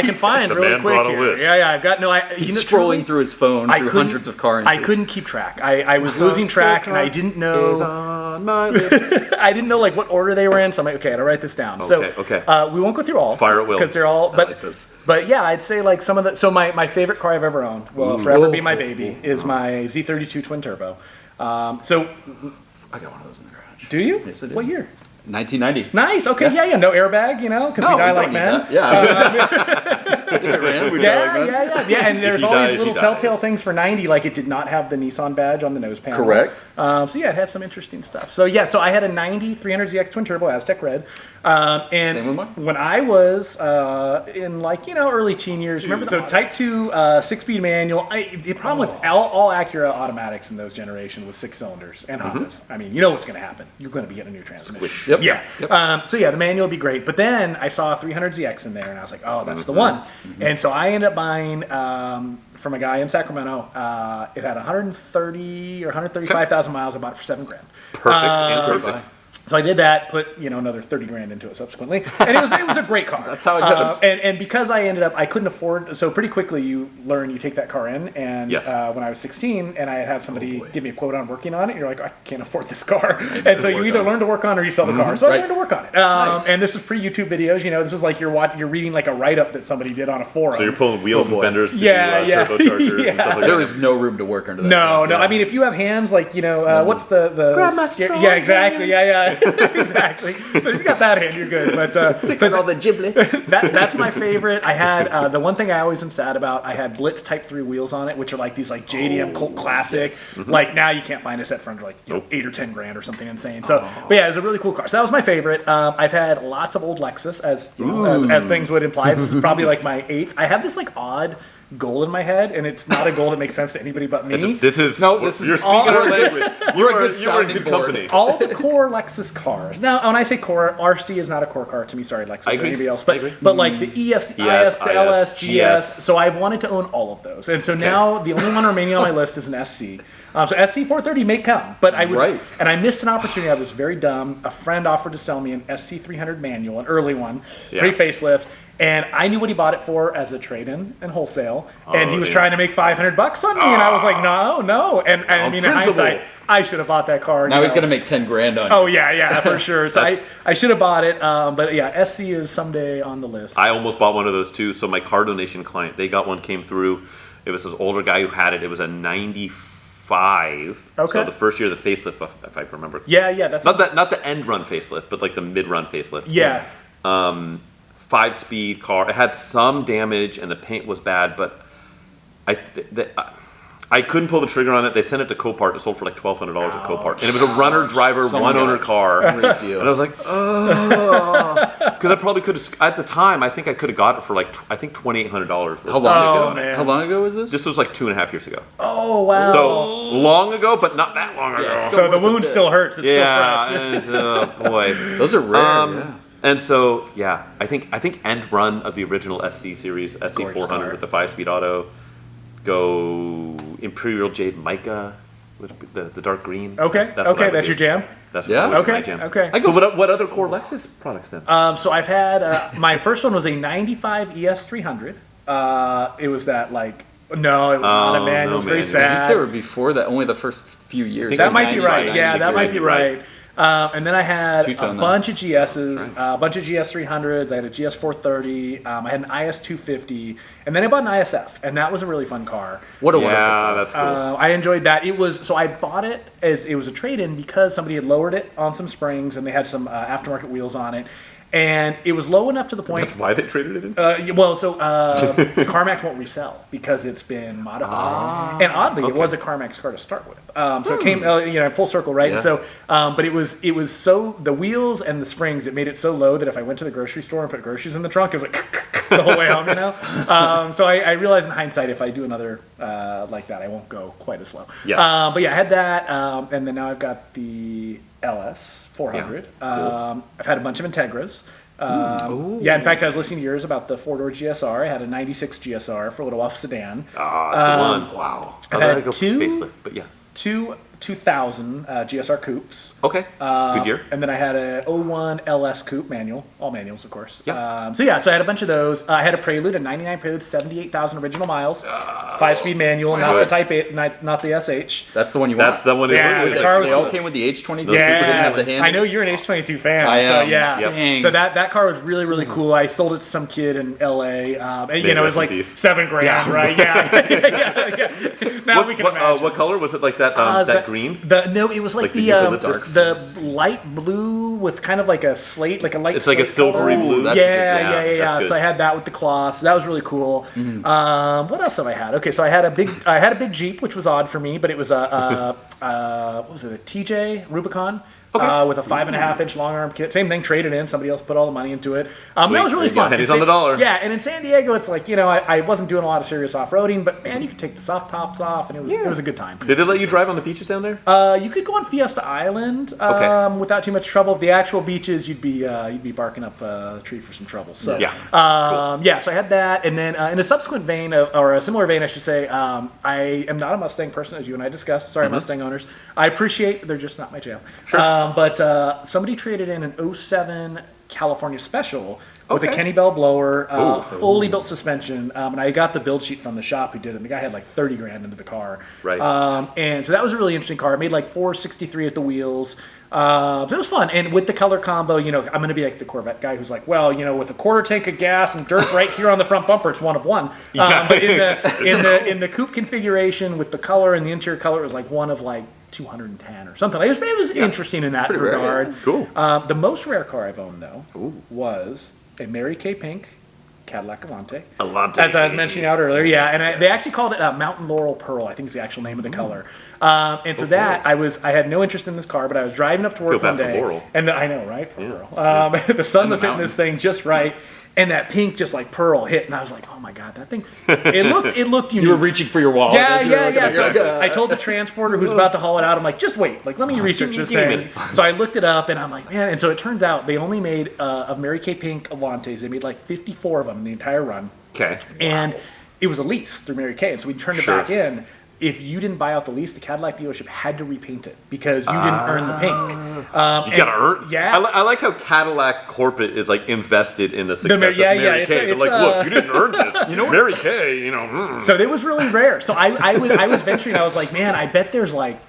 can find The really man quick brought a here. list. Yeah. I've got He's scrolling through his phone through hundreds of car entries. I couldn't keep track. I was losing track, and I didn't know. Is on my list. I didn't know like what order they were in, so I'm like, okay, I gotta write this down. Okay. We won't go through all. Fire at will. Because they're all. But like this. But yeah, I'd say like some of the. So my favorite car I've ever owned, will forever be my baby, is my Z32 twin turbo. So I got one of those in the garage. do you? Yes, I do. What year? 1990. Nice. Okay. Yeah. No airbag. Because we die like men. If it ran, we'd die like men. Yeah. And there's he all dies, these little he telltale dies. things for 90. Like it did not have the Nissan badge on the nose panel. Correct. So yeah, it had some interesting stuff. So yeah, so I had a 90 300ZX twin turbo Aztec Red, and Same with mine. when I was in early teen years, remember so Type 2 6-speed manual. The problem with all Acura automatics in those generation was 6 cylinders and Hondas. I mean, you know what's going to happen. You're going to be getting a new transmission. Yep. Yeah. So yeah, the manual would be great. But then I saw a 300ZX in there, and I was like, oh, that's the one. And so I ended up buying from a guy in Sacramento. It had 130 or 135,000 miles. I bought it for $7,000. Perfect. So I did that, put another $30,000 into it subsequently, and it was a great car. That's how it goes. And because I ended up, I couldn't afford. So pretty quickly, you take that car in, and when I was 16, and I had somebody give me a quote on working on it, you're like, I can't afford this car, and so you either learn to work on it or you sell the car. So I learned to work on it. Nice. And this is pre-YouTube videos. This is like you're reading like a write-up that somebody did on a forum. So you're pulling wheels and fenders to do Yeah. turbochargers and stuff like There that. was no room to work under that. No. I mean, if you have hands like what's the Grandma strong yeah, exactly, hands. yeah, exactly. So if you got that hand, you're good. But So all the giblets. that's my favorite. I had the one thing I always am sad about. I had Blitz Type 3 wheels on it, which are like these like JDM cult classics. Like now you can't find a set for under like 8 or 10 grand or something insane. So, but yeah, it was a really cool car. So that was my favorite. I've had lots of old Lexus, as things would imply. This is probably like my 8th. I have this like odd goal in my head, and it's not a goal that makes sense to anybody but me. This is you're speaking our language. You're in good company. All the core Lexus cars. Now, when I say core, RC is not a core car to me. Sorry, Lexus I or agree. anybody else. I agree. But like the ES, the IS, the LS, GS. So I've wanted to own all of those. And so now the only one remaining on my list is an SC. So SC430 may come, but I would, and I missed an opportunity. I was very dumb. A friend offered to sell me an SC300 manual, an early one, pre-facelift. And I knew what he bought it for as a trade-in and wholesale, and he was trying to make $500 on me, and I was like, no. And I mean, in hindsight, I should have bought that car. Now he's gonna make $10,000 on you. Oh yeah, for sure. So I should have bought it, but yeah, SC is someday on the list. I almost bought one of those too. So my car donation client, they got one, came through. It was this older guy who had it. It was a 95. Okay. So the first year of the facelift, if I remember. Yeah, that's not the end run facelift, but like the mid run facelift. Yeah. 5-speed car. It had some damage and the paint was bad, but I couldn't pull the trigger on it. They sent it to Copart. It sold for like $1,200 at Copart, and it was a runner driver, one owner car. Great deal. And I was like, oh, because I probably could have at the time. I think I could have got it for like $2,800. How long ago? How long ago was this? This was like 2.5 years ago. Oh wow! So long ago, but not that long ago. Yeah, so the wound still hurts. It's still fresh. Oh boy, those are rare. And so, yeah, I think end run of the original SC series, SC400 with the 5-speed auto, go Imperial Jade Mica with the dark green. Okay, that's your jam. That's Okay, my jam. okay. So what other core Lexus products then? So I've had my first one was a '95 ES300. It was that like. No, it was not a manual. It was very sad. I think they were before that, only the first few years. That might be right. Yeah, that might be right. And then I had a bunch of GSs, a bunch of GS300s. I had a GS430. I had an IS250, and then I bought an ISF, and that was a really fun car. What a wonderful car. That's cool. I enjoyed that. So I bought it as it was a trade-in because somebody had lowered it on some springs, and they had some aftermarket wheels on it. And it was low enough to the point. That's why they traded it in? The CarMax won't resell because it's been modified. And oddly, it was a CarMax car to start with. So it came, full circle, right? Yeah. And so, but it was so, the wheels and the springs, it made it so low that if I went to the grocery store and put groceries in the trunk, it was like the whole way home, So I realized in hindsight, if I do another like that, I won't go quite as slow. Yes. But yeah, I had that. And then now I've got the LS400. Cool. I've had a bunch of Integras. In fact, I was listening to yours about the 4-door GSR. I had a 96 GSR for a little off sedan. That's the one. Wow. I had go two facelift, but yeah. Two 2000 GSR coupes. Okay. Good year. And then I had a 01 LS coupe manual, all manuals, of course. Yeah. So I had a bunch of those. I had a Prelude, a 99 Prelude, 78,000 original miles, 5-speed manual, not the Type 8, not the SH. That's the one you want. That's the one. Yeah, the car was they all cool. came with the H22. Yeah, didn't have the handle. I know you're an H22 fan. I am. So yeah, Yep. so that car was really really cool. I sold it to some kid in LA, and it was like $7,000, right? Yeah. Now we can imagine. What color was it? Like that? That green? It was like the light blue with kind of like a slate, like a light. It's like a slate silvery color. blue. That's a good- Yeah. that's good. So I had that with the cloth. So that was really cool. What else have I had? Okay, so I had a big Jeep, which was odd for me, but it was what was it? A TJ Rubicon. With a 5.5-inch long arm kit. Same thing, traded in. Somebody else put all the money into it. That was really fun. Pennies on the dollar. Yeah, and in San Diego, it's like, I wasn't doing a lot of serious off-roading, but man, you could take the soft tops off, and it was a good time. Did it let you drive on the beaches down there? You could go on Fiesta Island Okay. without too much trouble. The actual beaches, you'd be barking up a tree for some trouble. So Yeah. So I had that, and then in a subsequent vein, or a similar vein, I should say, I am not a Mustang person, as you and I discussed. Sorry, Mustang owners. I appreciate they're just not my jam. Sure. But somebody traded in an 07 California Special with a Okay. Kenny Bell blower, fully built suspension, and I got the build sheet from the shop who did it. And the guy had like 30 grand into the car, Right. And so that was a really interesting car. It made like 463 at the wheels. So it was fun, and with the color combo, I'm going to be like the Corvette guy who's like, well, with a quarter tank of gas and dirt right here on the front bumper, it's one of one. But in the coupe configuration with the color and the interior color, it was like one of like 210 or something. It was interesting in that pretty rare, regard. yeah. Cool. The most rare car I've owned though was a Mary Kay Pink Cadillac Alante. As I was mentioning out earlier, and they actually called it Mountain Laurel Pearl, I think is the actual name of the color. And so I had no interest in this car, but I was driving up to work Feel one bad for day, Laurel. and I know, right? Poor Pearl. The sun was hitting this thing just right, and that pink just like pearl hit, and I was like, oh my god, that thing! It looked unique. You were reaching for your wallet. Yeah. So I told the transporter who's about to haul it out, I'm like, just wait, like let me research this thing. So I looked it up, and I'm like, man. And so it turns out they only made of Mary Kay Pink Alantes. They made like 54 of them in the entire run. Okay. And it was a lease through Mary Kay, and so we turned it back in. If you didn't buy out the lease, the Cadillac dealership had to repaint it because you didn't earn the pink. You gotta earn. Yeah. I like how Cadillac corporate is like invested in the success of yeah, Mary Kay. They're it's, like, look, you didn't earn this. Mary Kay, So it was really rare. So I was venturing. I was like, man, I bet there's like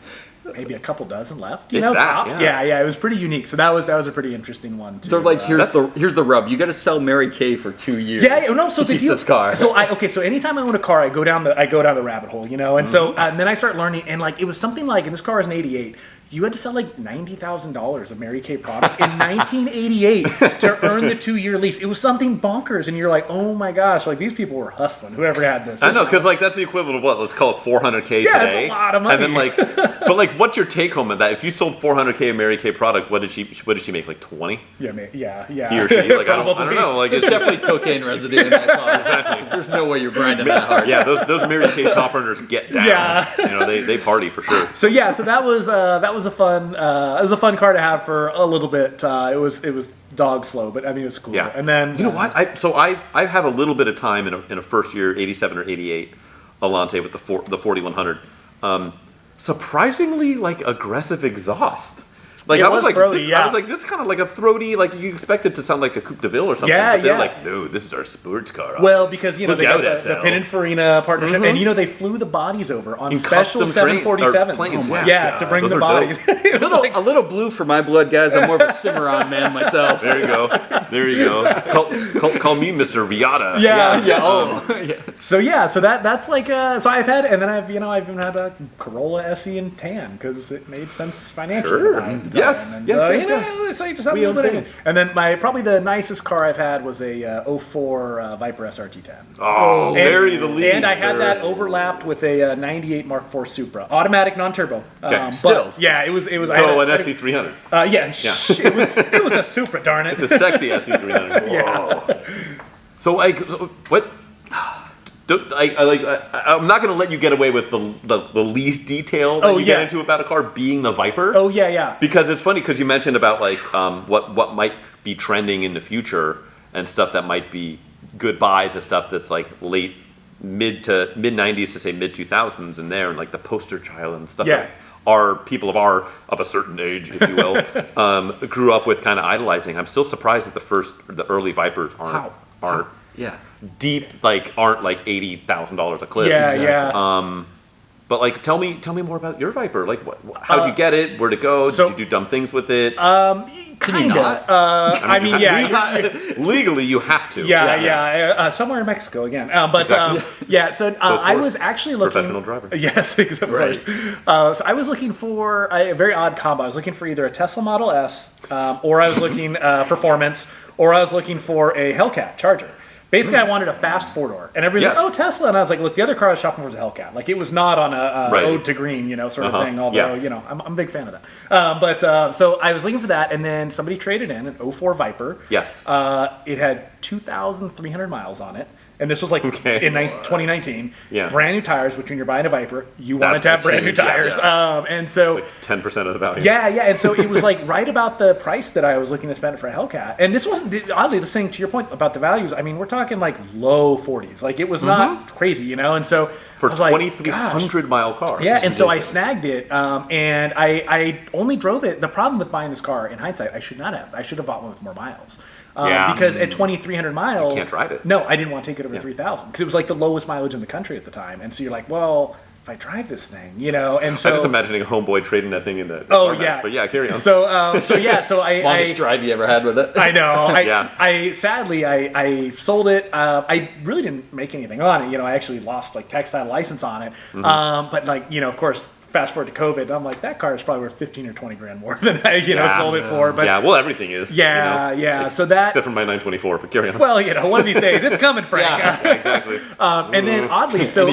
maybe a couple dozen left. If that, tops. yeah. Yeah. It was pretty unique. So that was a pretty interesting one too. They're like, here's the rub. You got to sell Mary Kay for 2 years. Yeah, no. So to the keep deal. this car. So anytime I own a car, I go down the rabbit hole, and so and then I start learning, and like it was something like, and this car is an '88. You had to sell like $90,000 of Mary Kay product in 1988 to earn the 2-year lease. It was something bonkers, and you're like, oh my gosh, like these people were hustling. Whoever had this. I know, because like that's the equivalent of what? Let's call it $400K today. Yeah, it's a lot of money. And then but like, what's your take home of that? If you sold $400K of Mary Kay product, what did she make? Like 20? Yeah. He or she? Like I don't know. Like There's definitely cocaine residue in that car. Exactly. There's no way you're grinding that hard. Yeah, those Mary Kay top earners get down. Yeah. They party for sure. So that was a fun car to have for a little bit. It was dog slow, but I mean it was cool. Yeah. And then you know what? I have a little bit of time in a first year 87 or 88 Alante with the 4100. Surprisingly like aggressive exhaust. Like It I was was like, throaty, I was like, this is kind of like a throaty. Like you expect it to sound like a Coupe de Ville or something. Yeah, but they're yeah. like, no, this is our sports car. Well, because they Look got out, the SL. Pininfarina partnership, and they flew the bodies over on In special custom train- or 747s. planes, yeah. Yeah, to bring Those the are bodies. dope. A little blue for my blood, guys. I'm more of a Cimarron man myself. There you go. Call me Mr. Viata. Yeah. So that's like so I've had, and then I've even had a Corolla SE in tan because it made sense financially. Sure. to buy at the time. Yes. And, Yes. So you just have a little bit of it. And then probably the nicest car I've had was a 04 Viper SRT10. Oh, bury the lead. And I had sir. that overlapped with a 98 Mark IV Supra, automatic, non-turbo. Okay. But yeah, it was. I had So an a- SC300. it was a Supra, darn it. It's a sexy SC300. Whoa. So what? I'm not going to let you get away with the least detail that you get into about a car being the Viper. Oh yeah. Because it's funny because you mentioned about like what might be trending in the future and stuff that might be good buys and stuff that's like mid 90s to say mid 2000s and there, and like the poster child and stuff that our people of a certain age, if you will, grew up with kind of idolizing. I'm still surprised that the early Vipers aren't Yeah. deep, like aren't like $80,000 a clip. Yeah. But like, tell me more about your Viper. Like, how'd you get it? Where'd it go? Did you do dumb things with it? Kinda. I mean, Legally, you have to. Somewhere in Mexico again. So I was actually looking. Professional driver. Yes, of course. So I was looking for a very odd combo. I was looking for either a Tesla Model S, or I was looking performance, or I was looking for a Hellcat Charger. Basically, I wanted a fast four-door. And everybody's like, oh, Tesla. And I was like, look, the other car I was shopping for was a Hellcat. Like, it was not on a ode to green, sort of thing. Although, I'm a big fan of that. So I was looking for that. And then somebody traded in an 04 Viper. Yes. It had 2,300 miles on it. And this was like in 2019. Yeah. Brand new tires, which when you're buying a Viper, you wanted to have brand new tires. And so... Like 10% of the value. Yeah. And so it was like right about the price that I was looking to spend for a Hellcat. And this wasn't, oddly, the thing to your point about the values, I mean, we're talking like low 40s. Like it was not crazy, And so... For a 2,300 mile cars. Yeah, and so I snagged it, and I only drove it. The problem with buying this car, in hindsight, I should not have. I should have bought one with more miles. Because at 2,300 miles... You can't drive it. No, I didn't want to take it over 3,000. Because it was like the lowest mileage in the country at the time. And so you're like, well, if I drive this thing, And so... I'm just imagining a homeboy trading that thing in the yeah. But yeah, carry on. So I... Longest drive you ever had with it? I know. I sadly, I sold it. I really didn't make anything on it. I actually lost like textile license on it. But of course... Fast forward to COVID, I'm like, that car is probably worth 15 or 20 grand more than I, sold it for. But everything is. So that, except for my 924, but carry on. Well, one of these days it's coming, Frank. Exactly. And then oddly, so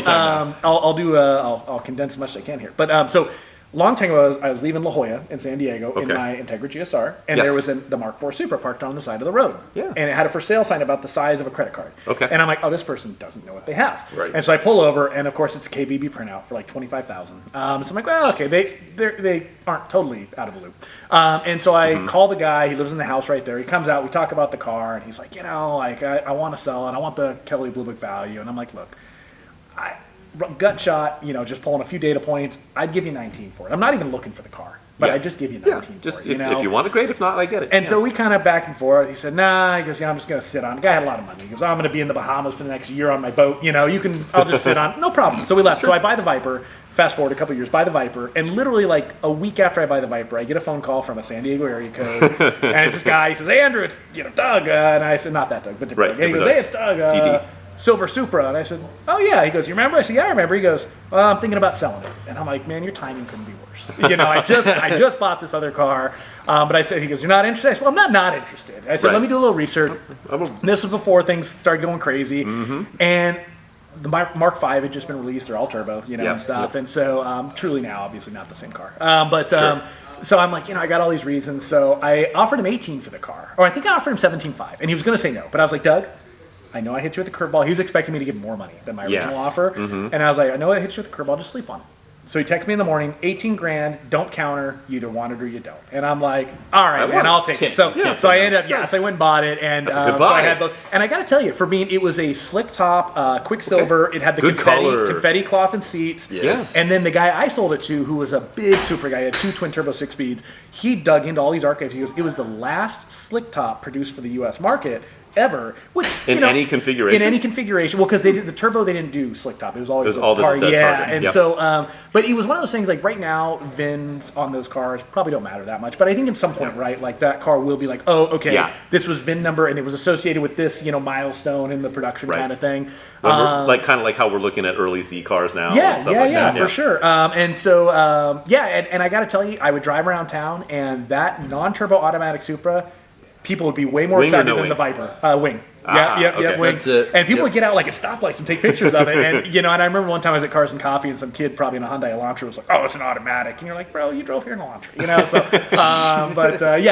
I'll condense as much as I can here. But so long time ago, I was leaving La Jolla in San Diego in my Integra GSR, and there was the Mark IV Supra parked on the side of the road. Yeah. And it had a for sale sign about the size of a credit card. Okay. And I'm like, oh, this person doesn't know what they have. Right. And so I pull over, and of course it's a KBB printout for like $25,000. So I'm like, well, okay, they aren't totally out of the loop. And so I call the guy. He lives in the house right there. He comes out. We talk about the car, and he's like, I want to sell it. I want the Kelley Blue Book value. And I'm like, look, gut shot, just pulling a few data points, I'd give you 19 for it. I'm not even looking for the car, but I'd just give you 19 for it. If you want it, great. If not, I get it. And so we kind of back and forth. He said, nah. He goes, I'm just going to sit on it. The guy had a lot of money. He goes, I'm going to be in the Bahamas for the next year on my boat. I'll just sit on it. No problem. So we left. So I buy the Viper. Fast forward a couple years, buy the Viper, and literally like a week after I buy the Viper, I get a phone call from a San Diego area code, and it's this guy. He says, hey, Andrew, it's Doug. And I said, not that Doug, but different. And he goes, hey, it's Doug. DD. Silver Supra. And I said, oh yeah. He goes, you remember? I said, yeah, I remember. He goes, well, I'm thinking about selling it. And I'm like, man, your timing couldn't be worse. I just bought this other car. But I said, he goes, you're not interested? I said, well, I'm not interested. I said, let me do a little research. This was before things started going crazy. And the Mark V had just been released. They're all turbo, and stuff. And so truly now, obviously not the same car. So I'm like, I got all these reasons. So I offered him 18 for the car. Or I think I offered him 17.5. And he was going to say no. But I was like, Doug, I know I hit you with a curveball. He was expecting me to give more money than my original offer. And I was like, I know I hit you with a curveball. Just sleep on it. So he texted me in the morning, 18 grand, don't counter, you either want it or you don't. And I'm like, all right, man, I'll take it. So I ended up, so I went and bought it. And that's a good buy. So I had both. And I got to tell you, for me, it was a slick top, Quicksilver. It had the confetti cloth and seats. Yes. And then the guy I sold it to, who was a big super guy, he had 2 twin turbo 6-speeds, he dug into all these archives. He goes, it was the last slick top produced for the U.S. market ever, which any configuration. In any configuration, well, because they did the turbo, they didn't do slick top. It was always all the target. And so, but it was one of those things. Like right now, VINs on those cars probably don't matter that much. But I think at some point, right, like that car will be like, oh, okay, this was VIN number, and it was associated with this, milestone in the production kind of thing. Kind of like how we're looking at early Z cars now. For sure. And so, and I got to tell you, I would drive around town, and that non-turbo automatic Supra, people would be way more excited than the Viper. Wing. Wing. That's it. And people would get out like at stoplights and take pictures of it. And and I remember one time I was at Cars and Coffee, and some kid probably in a Hyundai Elantra was like, "Oh, it's an automatic," and you're like, "Bro, you drove here in Elantra," So,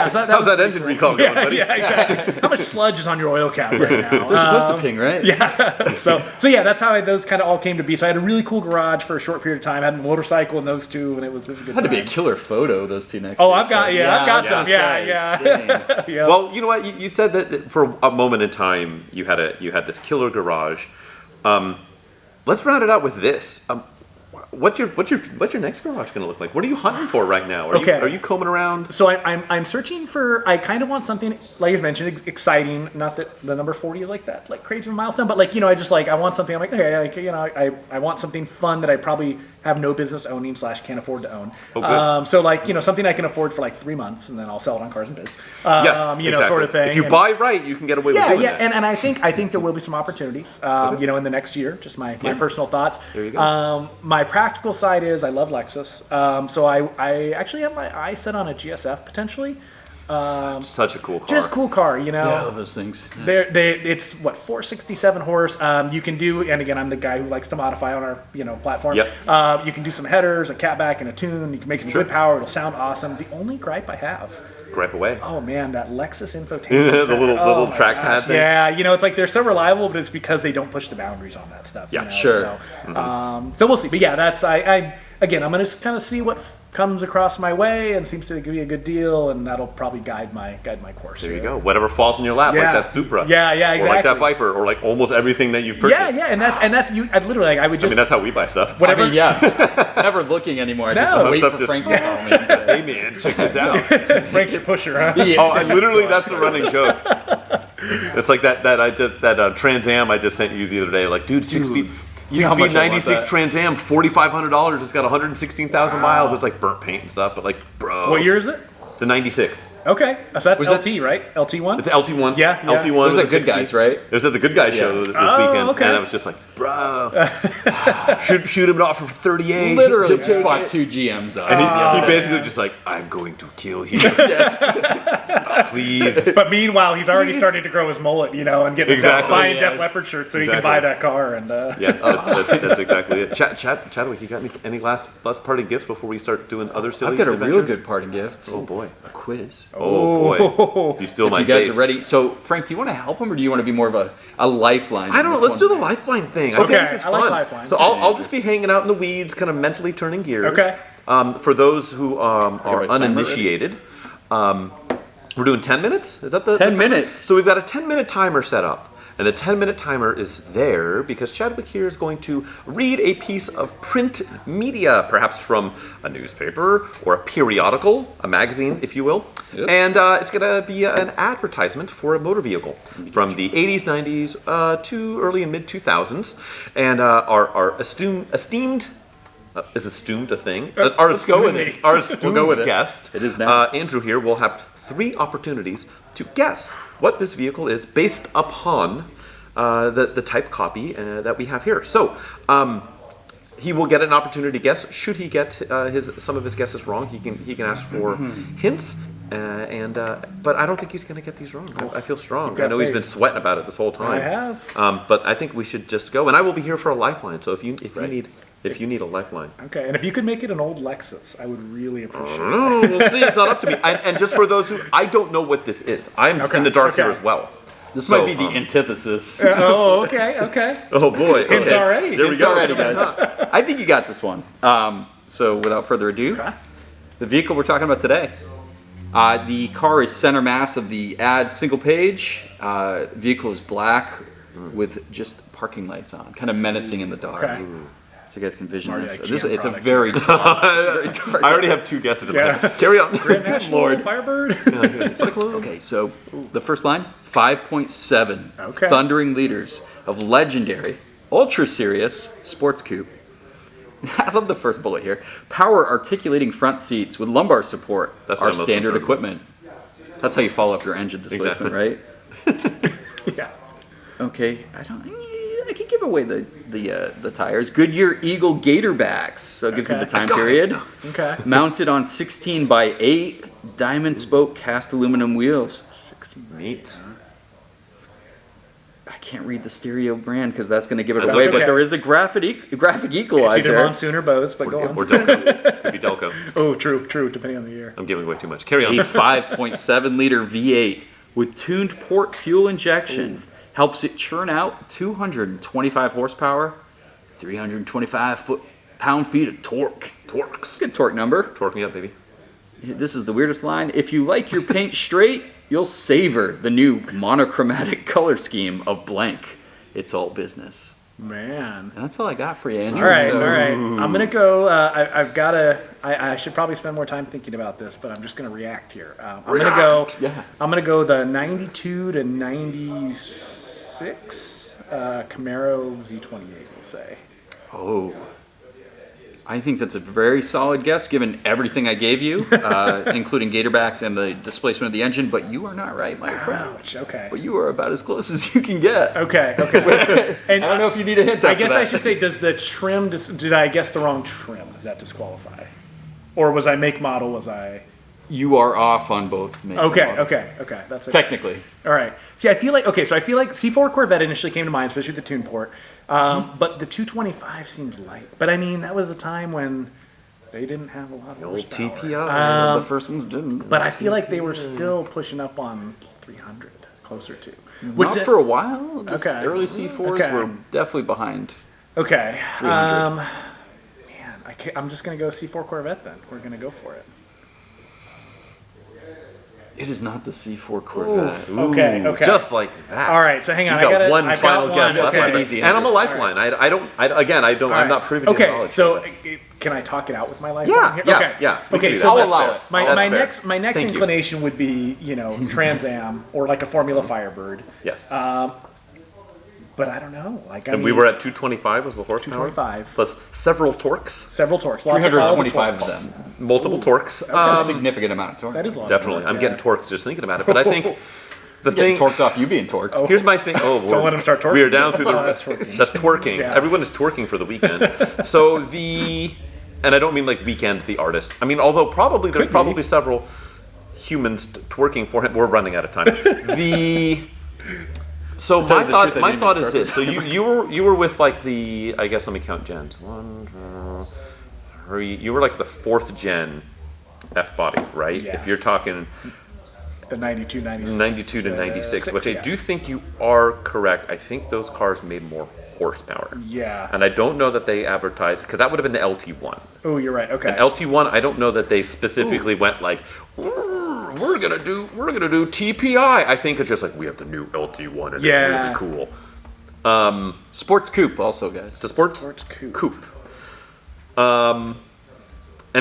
So how's that engine recall going, buddy? Yeah, exactly. How much sludge is on your oil cap right now? They're supposed to ping, right? Yeah. So that's how those kind of all came to be. So I had a really cool garage for a short period of time. I had a motorcycle and those two, and it was a good time. Had to be a killer photo, those two next. Oh, I've got some. Yeah. Well, you know what? You said that for a moment in time you had this killer garage. Let's round it out with this. what's your next garage going to look like? What are you hunting for right now? Are you combing around? So I'm searching for. I kind of want something like I mentioned, exciting. Not that the number 40 like that, like crazy milestone, but like I just like I want something. I'm like okay, like I want something fun that I probably have no business owning / can't afford to own. Oh, good. So like something I can afford for like 3 months, and then I'll sell it on Cars and Biz. Yes, exactly. Sort of thing. If you buy right, you can get away with doing that. And I think there will be some opportunities. In the next year. Just my personal thoughts. There you go. My practical side is I love Lexus. So I actually have my eye set on a GSF potentially. Such a cool car. Just cool car, Yeah, I love those things. It's 467 horse. You can do, and again, I'm the guy who likes to modify on our platform. Yep. You can do some headers, a catback, and a tune. You can make some good power. It'll sound awesome. The only gripe I have. Gripe away. Oh man, that Lexus infotainment. the little trackpad thing. Yeah, it's like they're so reliable, but it's because they don't push the boundaries on that stuff. Yeah, sure. So we'll see. But yeah, that's I'm gonna just kind of see what comes across my way and seems to be a good deal, and that'll probably guide my course. There you go. Whatever falls in your lap, like that Supra. Yeah, exactly. Or like that Viper, or like almost everything that you've purchased. Yeah, and that's you. I literally, I would just. that's how we buy stuff. Whatever. Never looking anymore. I just wait for Frank to call me and say, Hey man, check this out. Frank's your pusher, huh? Yeah. Oh, that's the running joke. It's like that Trans Am I just sent you the other day. Like, dude, six speed how much I want 96 that? Trans Am, $4,500. It's got 116,000 miles. It's like burnt paint and stuff, but like, bro. What year is it? It's a 96. Okay, so that's Was LT, right? LT1. It's LT1. Yeah. LT1. It was with like a Good 6 Guys, speed. right? It was at the Good Guys show this weekend, okay. and I was just like, bro, shoot him off for 38. Literally He'll just take bought it. 2 GMs out. And he basically just like, I'm going to kill you. Stop, please. But meanwhile, he's already started to grow his mullet, and get buying Def Leppard shirts so he can buy that car. And Yeah, that's exactly it. Chadwick, you got any last party gifts before we start doing other silly I've got a adventures? real good parting gift. Oh boy. A quiz. Oh boy. You steal If my you guys face. are ready. So, Frank, do you want to help him, or do you want to be more of a lifeline? I don't know. in this Let's do one? the lifeline thing. Okay, This is I like fun. lifeline. So I'll just be hanging out in the weeds, kind of mentally turning gears. Okay. For those who are my timer uninitiated, we're doing 10 minutes. Is that the 10 the timer? minutes. So we've got a 10-minute timer set up. And the 10-minute timer is there because Chadwick here is going to read a piece of print media, perhaps from a newspaper or a periodical, a magazine, if you will. Yes. And it's going to be an advertisement for a motor vehicle from the 80s, 90s to early and mid-2000s. And our esteemed is esteemed a thing? Our let's go with it. Our esteemed We'll go with it. guest, It is now. Andrew here, will have 3 opportunities to guess what this vehicle is based upon the type copy that we have here. So he will get an opportunity to guess. Should he get some of his guesses wrong, he can ask for hints. But I don't think he's going to get these wrong. I feel strong. got I know he's faith. been sweating about it this whole time. I have. But I think we should just go, and I will be here for a lifeline. So if you need a lifeline. Okay, and if you could make it an old Lexus, I would really appreciate it. No, we'll see. It's not up to me. And just for those who, I don't know what this is. I'm in the dark here as well. This So, might be the antithesis. Oh, okay. Oh boy. Hints Okay. already. There we It's go. already, guys. I think you got this one. So without further ado, the vehicle we're talking about today. The car is center mass of the ad single page. Vehicle is black with just parking lights on, kind of menacing in the dark. Okay. So you guys can vision Already this. like It's Cam a product very dark. I already have 2 guesses. Yeah. Carry on. Grand National Lord. Firebird. Okay, so the first line, 5.7 Okay. thundering liters of legendary, ultra serious sports coupe. I love the first bullet here. Power articulating front seats with lumbar support That's what are I'm most standard concerned equipment. That's how you follow up your engine displacement, right? Yeah. Okay, I can give away the tires. Goodyear Eagle Gator backs, so it gives you Okay. the time period. Okay. Mounted on 16x8 diamond spoke cast aluminum wheels. 16 mates. I can't read the stereo brand because that's going to give it That's away, okay. but there is a graphic It's either equalizer. Monsoon or Bose, but go on. Or Delco. Could be Delco. Oh, true, depending on the year. I'm giving away too much. Carry A on. 5.7 liter V8 with tuned port fuel injection helps it churn out 225 horsepower, 325 pound-feet of torque. Torques. Good torque number. Torque me up, baby. This is the weirdest line. If you like your paint straight, you'll savor the new monochromatic color scheme of blank. It's all business. Man. That's all I got for you, Andrew. All right, So- all right. I'm gonna go. I've got to. I should probably spend more time thinking about this, but I'm just gonna react here. I'm gonna go. Yeah. I'm gonna go the 92 to 96 Camaro Z28. We'll say. Oh. I think that's a very solid guess given everything I gave you, including Gatorbacks and the displacement of the engine, but you are not right, my friend. Ouch. Okay. But you are about as close as you can get. Okay. And I don't know if you need a hint. I after guess that. I should say, does the trim? Did I guess the wrong trim? Does that disqualify? Or was I make model? Was I? You are off on both. Make and Okay. model. Okay. That's okay. Technically. All right. See, I feel like C4 Corvette initially came to mind, especially with the tune port. But the 225 seems light. But I mean, that was a time when they didn't have a lot of Old horsepower. TPI. The first ones didn't. But I feel like they were still pushing up on 300, closer to. Not for a while. The Okay. early C4s Okay. were definitely behind. Okay. 300. Man, I'm just gonna go C4 Corvette then. We're gonna go for it. It is not the C4 Corvette. Okay. Just like that. All right. So hang on. You got one I final got guess one. left. Okay. my easy, friend. And I'm a Andrew. lifeline. I don't. I'm not privy to the Okay, knowledge. so can I talk it out with my life? Yeah, here? yeah, okay. yeah. We can Okay, do so that. I'll allow it. my That's fair. next Thank you. inclination would be, Trans Am or like a Formula Firebird. Yes. But I don't know. Like and we were at 225 was the horsepower. 225. Plus several torques, Several torques. Lots of 325 of torques. them. multiple torques. That's a significant amount of torque. That is a lot. Definitely. Of I'm torque, getting torqued just thinking about it. But I think the Getting thing. torqued off you being torqued. Here's my thing. Oh, Don't let him start torquing. We are down through the. Oh, that's twerking. That's twerking. Yeah. Everyone is twerking for the weekend. So and I don't mean like Weekend the artist. I mean, although there's probably several humans twerking for him. We're running out of time. So tell you the truth, I my didn't thought even is this. So you were with like the, I guess let me count gens. 1, 2, 3. You were like the 4th gen F body, right? Yeah. If you're talking The 92, 96. 92 to 96, which I do think you are correct. I think those cars made more horsepower. Yeah. And I don't know that they advertised, because that would have been the LT1. Oh, you're right. Okay. And LT1, I don't know that they specifically went like, we're gonna do TPI. I think it's just like we have the new LT1 and Yeah. it's really cool. Sports coupe also, guys. The sports coupe. coupe. And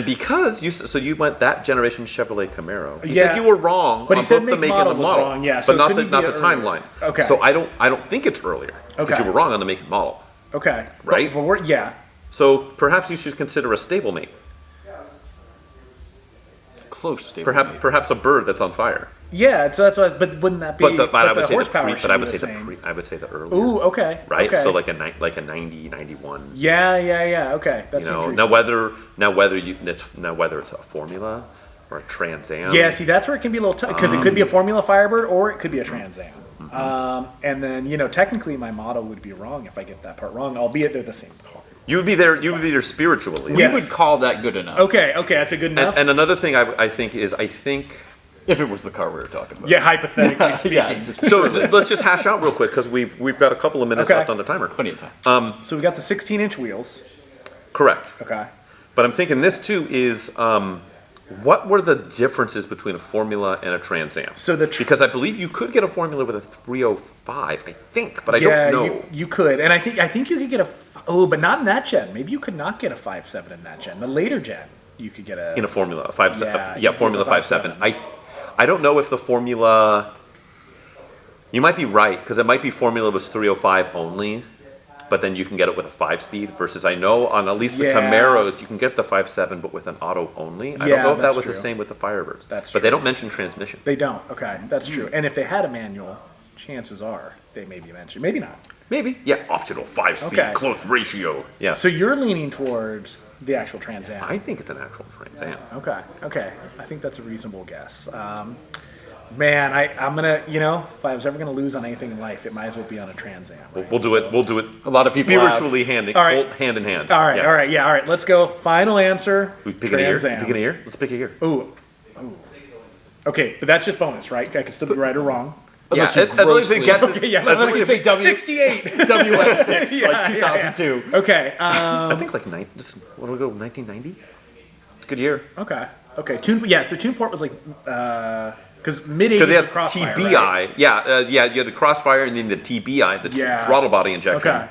because you went that generation Chevrolet Camaro, you Yeah. said you were wrong But he on said both the make make and model the was model, wrong, yeah, so but not couldn't the it be timeline. earlier? Okay. So I don't think it's earlier because Okay. you were wrong on the make and model. Okay. Right? But we're, yeah. So perhaps you should consider a stablemate. Close stable. Perhaps a bird that's on fire. Yeah. So that's what. But wouldn't that be? But I would the say horsepower but should I be would the say same. I would say the earlier. Ooh. Okay. Right. Okay. So like a 90, 91. Yeah. Okay. That's Now whether it's a Formula or a Trans Am. Yeah, see, that's where it can be a little tough because it could be a Formula Firebird or it could be a Trans Am. And then technically my model would be wrong if I get that part wrong, albeit they're the same car. You would be there. You would be there spiritually. We Yes. would call that good enough. Okay, that's a good enough. And another thing I think If it was the car we were talking about. yeah, hypothetically speaking. Yeah, just so. Let's just hash out real quick because we've got a couple of minutes Okay. left on the timer. plenty of time. So we got the 16-inch wheels. Correct. Okay. But I'm thinking this too is what were the differences between a Formula and a Trans Am? So the because I believe you could get a Formula with a 305, I think, but I don't know. You could, and I think you could get but not in that gen. Maybe you could not get a 5.7 in that gen. The later gen, you could get In a Formula, a 5.7. Yeah, Yeah, you Formula could get a 5.7. I don't know if the Formula. You might be right because it might be Formula was 305 only, but then you can get it with a 5-speed. Versus I know on at least the Yeah. Camaros you can get the 5.7 but with an auto only. I don't Yeah, know if that that's was the true. same with the Firebirds. That's but they true. don't mention transmission. They don't. Okay, that's true. And if they had a manual, chances are they may be mentioned. Maybe not. Maybe. Yeah, optional 5-speed, Okay. close ratio. Yeah. So you're leaning towards the actual Trans Am. I think it's an actual Trans Am. Okay. I think that's a reasonable guess. Man, I'm gonna, if I was ever gonna lose on anything in life, it might as well be on a Trans Am. Right? We'll do it. We'll do it. A lot of people spiritually hand in All right. hand. All right, Yeah. all right. Let's go. Final answer. We pick a year. Trans Am. Pick a year. Let's pick a year. Ooh. Okay, but that's just bonus, right? I can still be right or wrong. Unless yeah, you as long as it grossly- gets Okay, yeah. Let's Unless you say 68. WS6, Yeah, like 2002. Okay. I think like what do we go? 1990. It's a good year. Okay. So TunePort was like because mid Because 80s they with have Crossfire, TBI. right? Yeah. You had the Crossfire and then the TBI, the Yeah. throttle body injection. Okay.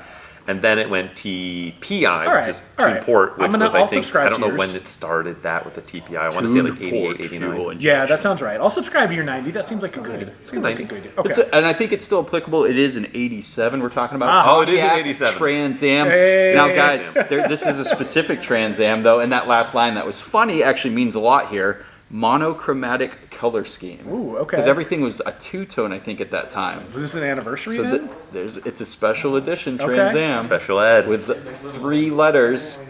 and then it went TPI, right, which is all Tune right. Port, which was, I I'll think, subscribe I don't to know when yours. it started that with the TPI. I want to say like 88, 89. Yeah, that sounds right. I'll subscribe to your 90. That seems like a good. Seems like a 90. good. Okay. And I think it's still applicable. It is an 87 we're talking about. Uh-huh. Oh, it is an Pontiac 87. Trans Am. Hey. Now, guys, this is a specific Trans Am, though, and that last line that was funny actually means a lot here. Monochromatic color scheme. Ooh, okay. Because everything was a two-tone, I think, at that time. Was this an anniversary So then? it's a special edition Trans Okay. Am Special ed. with 3 letters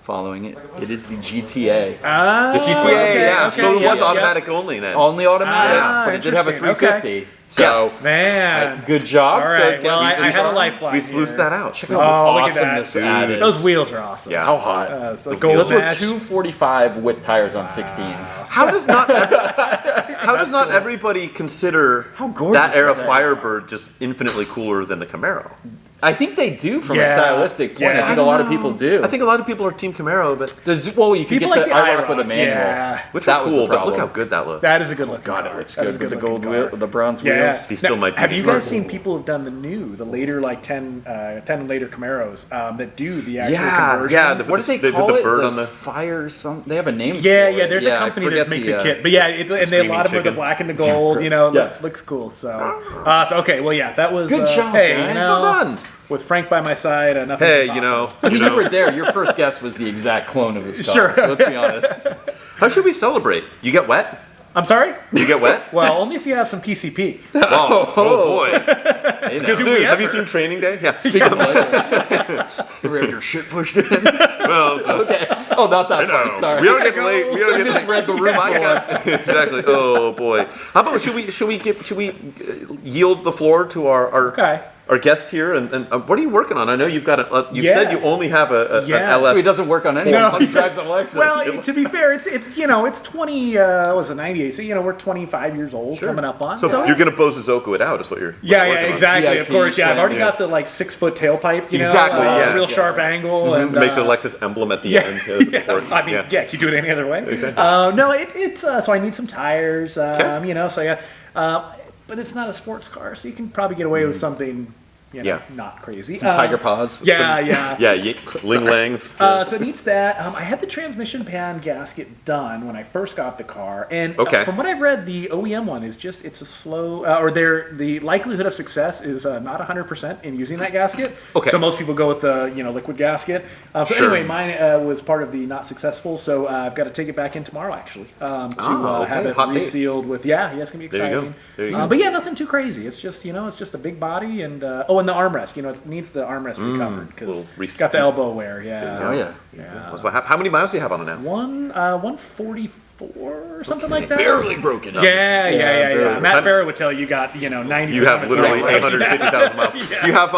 following it. It is the GTA. Ah, The GTA, okay, yeah. okay, So it was yeah. automatic only then. Only automatic, Ah, but it did have a interesting. 350. So, Man. good job. All right. for Well, guessing I had a something. lifeline. We sluiced here. that out. Check out how Oh, look at awesomeness that. that is. Those wheels are awesome. Yeah. How hot. It's the The gold wheels Those were match. 245 with tires on 16s. How does not everybody consider How gorgeous that era is that? Firebird just infinitely cooler than the Camaro? I think they do from a Yeah. stylistic point. Yeah. I think a lot of people do. I think a lot of people are Team Camaro, but Well, you could People get like the the IROC with a IROC, manual. yeah. which That are was the cool. But look problem. how good that looks. That is a good look. God, it looks That is good a with the gold looking car. wheel, the bronze Yeah. wheels. He still might be Have you the guys car. seen people who've done the new, the later like 10 and later Camaros that do the actual Yeah, conversion? yeah. What do they They did call the it? bird the on the- fire. They have a name. Yeah, for yeah. it. There's a I company that forget makes the, a kit, but yeah, and a Screaming lot of them are the Chicken. black and the gold. You know, Yeah. looks cool. So, okay, well, yeah, that was Good job, Hey, guys. you know, Well done. with Frank by my side, nothing. Hey, but you know, awesome. you You were know. there. Your first guess was the exact clone of his car. Sure. So let's be honest. How should we celebrate? You get wet? I'm sorry. You get wet? Well, only if you have some PCP. Oh boy. Hey, now. Dude, have you seen Training Day? Yeah. Speaking of Legos, you have your shit pushed in. Well, Okay. Oh, not that part. Sorry. we are getting late. We are I getting misread the room for once. exactly. Oh boy. How about should we yield the floor to our Okay. our guest here? And what are you working on? I know you've got a. You Yeah. said you only have an Yeah. LS. So he doesn't work on anything. No. He drives a Lexus. Well, to be fair, it's you know it's 20 was it 98? So you know we're 25 years old coming up on. So, you're it's- gonna Bozozoku it out, is what you're. Yeah, working on. exactly. Of VIP course, yeah. I've already sound, got the like 6-foot tailpipe. You know, Exactly, yeah. real sharp angle, and It makes a Lexus emblem at the yeah, end. As yeah. important. I mean, yeah. Can you do it any other way? No, it's so I need some tires. You know, so yeah. But it's not a sports car, so you can probably get away with something. You know, Yeah. not crazy. Some tiger paws. Yeah, yeah. Yeah, Ling Langs. So it needs that. I had the transmission pan gasket done when I first got the car, and Okay. from what I've read, the OEM one is just it's a slow, or the likelihood of success is not 100% in using that gasket. Okay. So most people go with the liquid gasket. So Sure. anyway, mine was part of the not successful, so I've got to take it back in tomorrow actually to okay. have it Hot date. resealed with it's gonna be There you go. exciting. There you go. But yeah, nothing too crazy. It's just it's just a big body and and the armrest. It needs the armrest recovered because little it's got the elbow wear. Yeah. Oh yeah. So how many miles do you have on it now? 144 or something like that. Barely broken up. Yeah. barely. Matt Farrow would tell you got 90. You have literally right. 850,000 miles. Do you have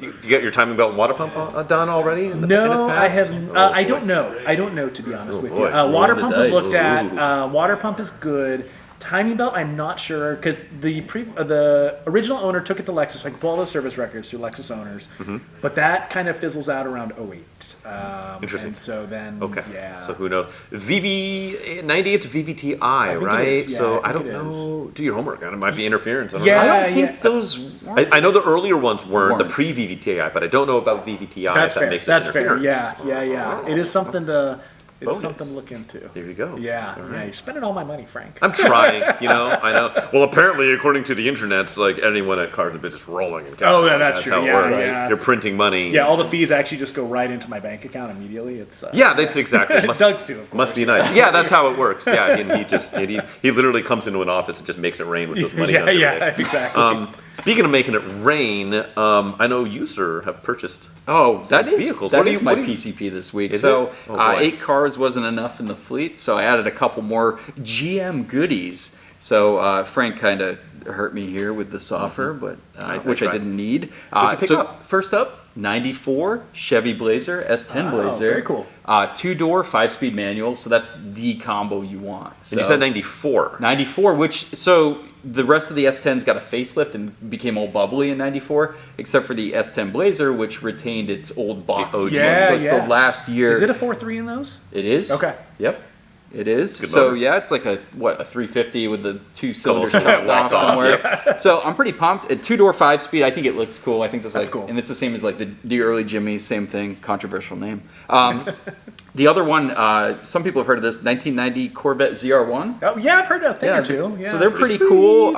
you get your timing belt and water pump done already? In the No, I past? have. Oh, I don't know. I don't know, to be honest with boy. you. Water Rolling the pump is dice. looked at. Water pump is good. Timing belt, I'm not sure because the original owner took it to Lexus. So I can pull all those service records through Lexus owners, but that kind of fizzles out around 08. Interesting. And so then, Okay. yeah. So who knows? VV98 to VVTI, think it right? is, yeah, So I I think don't it know. Do your homework. It might be interference. I don't Yeah. know. I don't think those. I know the earlier ones weren't the Weren't. pre-VVTI, but I don't know about VVTI. That's if that fair. makes it That's fair. interference. Yeah. It is something to. It's Bonus. something to look into. There you go. Yeah. You're spending all my money, Frank. I'm trying, I know. Well, apparently, according to the internet, it's like anyone at Cars is just rolling in cash. Oh, yeah, that's true. how it Yeah, works. yeah. You're printing money. Yeah, all the fees actually just go right into my bank account immediately. It's Yeah, that's exactly. Doug's too, of course. Must be nice. Yeah, that's how it works. Yeah, and he literally comes into an office and just makes it rain with those money. guns every day. Exactly. Speaking of making it rain, I know you, sir, have purchased. Oh, that Some is vehicles. that What do is you- my what do you- PCP this week. Is So it? Oh, boy. 8 cars wasn't enough in the fleet, so I added a couple more GM goodies. So Frank kind of hurt me here with this offer, but which I tried. didn't need. What'd you pick so up? first up, 94 Chevy Blazer S10 Blazer. very cool. 2-door, 5-speed manual. So that's the combo you want. And you said 94. 94, so the rest of the S10's got a facelift and became all bubbly in 94, except for the S10 Blazer, which retained its old box. The OG. look. Yeah, so it's yeah. the last year. Is it a 4.3 in those? It is. Okay. Yep. It is. Good So motor. yeah, it's like a 350 with the 2 cylinders Couple of chopped off walk off, somewhere. So I'm pretty pumped. A 2-door 5-speed. I think it looks cool. I think that's like cool. and it's the same as like the early Jimmys. Same thing. Controversial name. The other one, some people have heard of this 1990 Corvette ZR1. Oh yeah, I've heard a thing or two. Yeah, so they're pretty sweet. cool.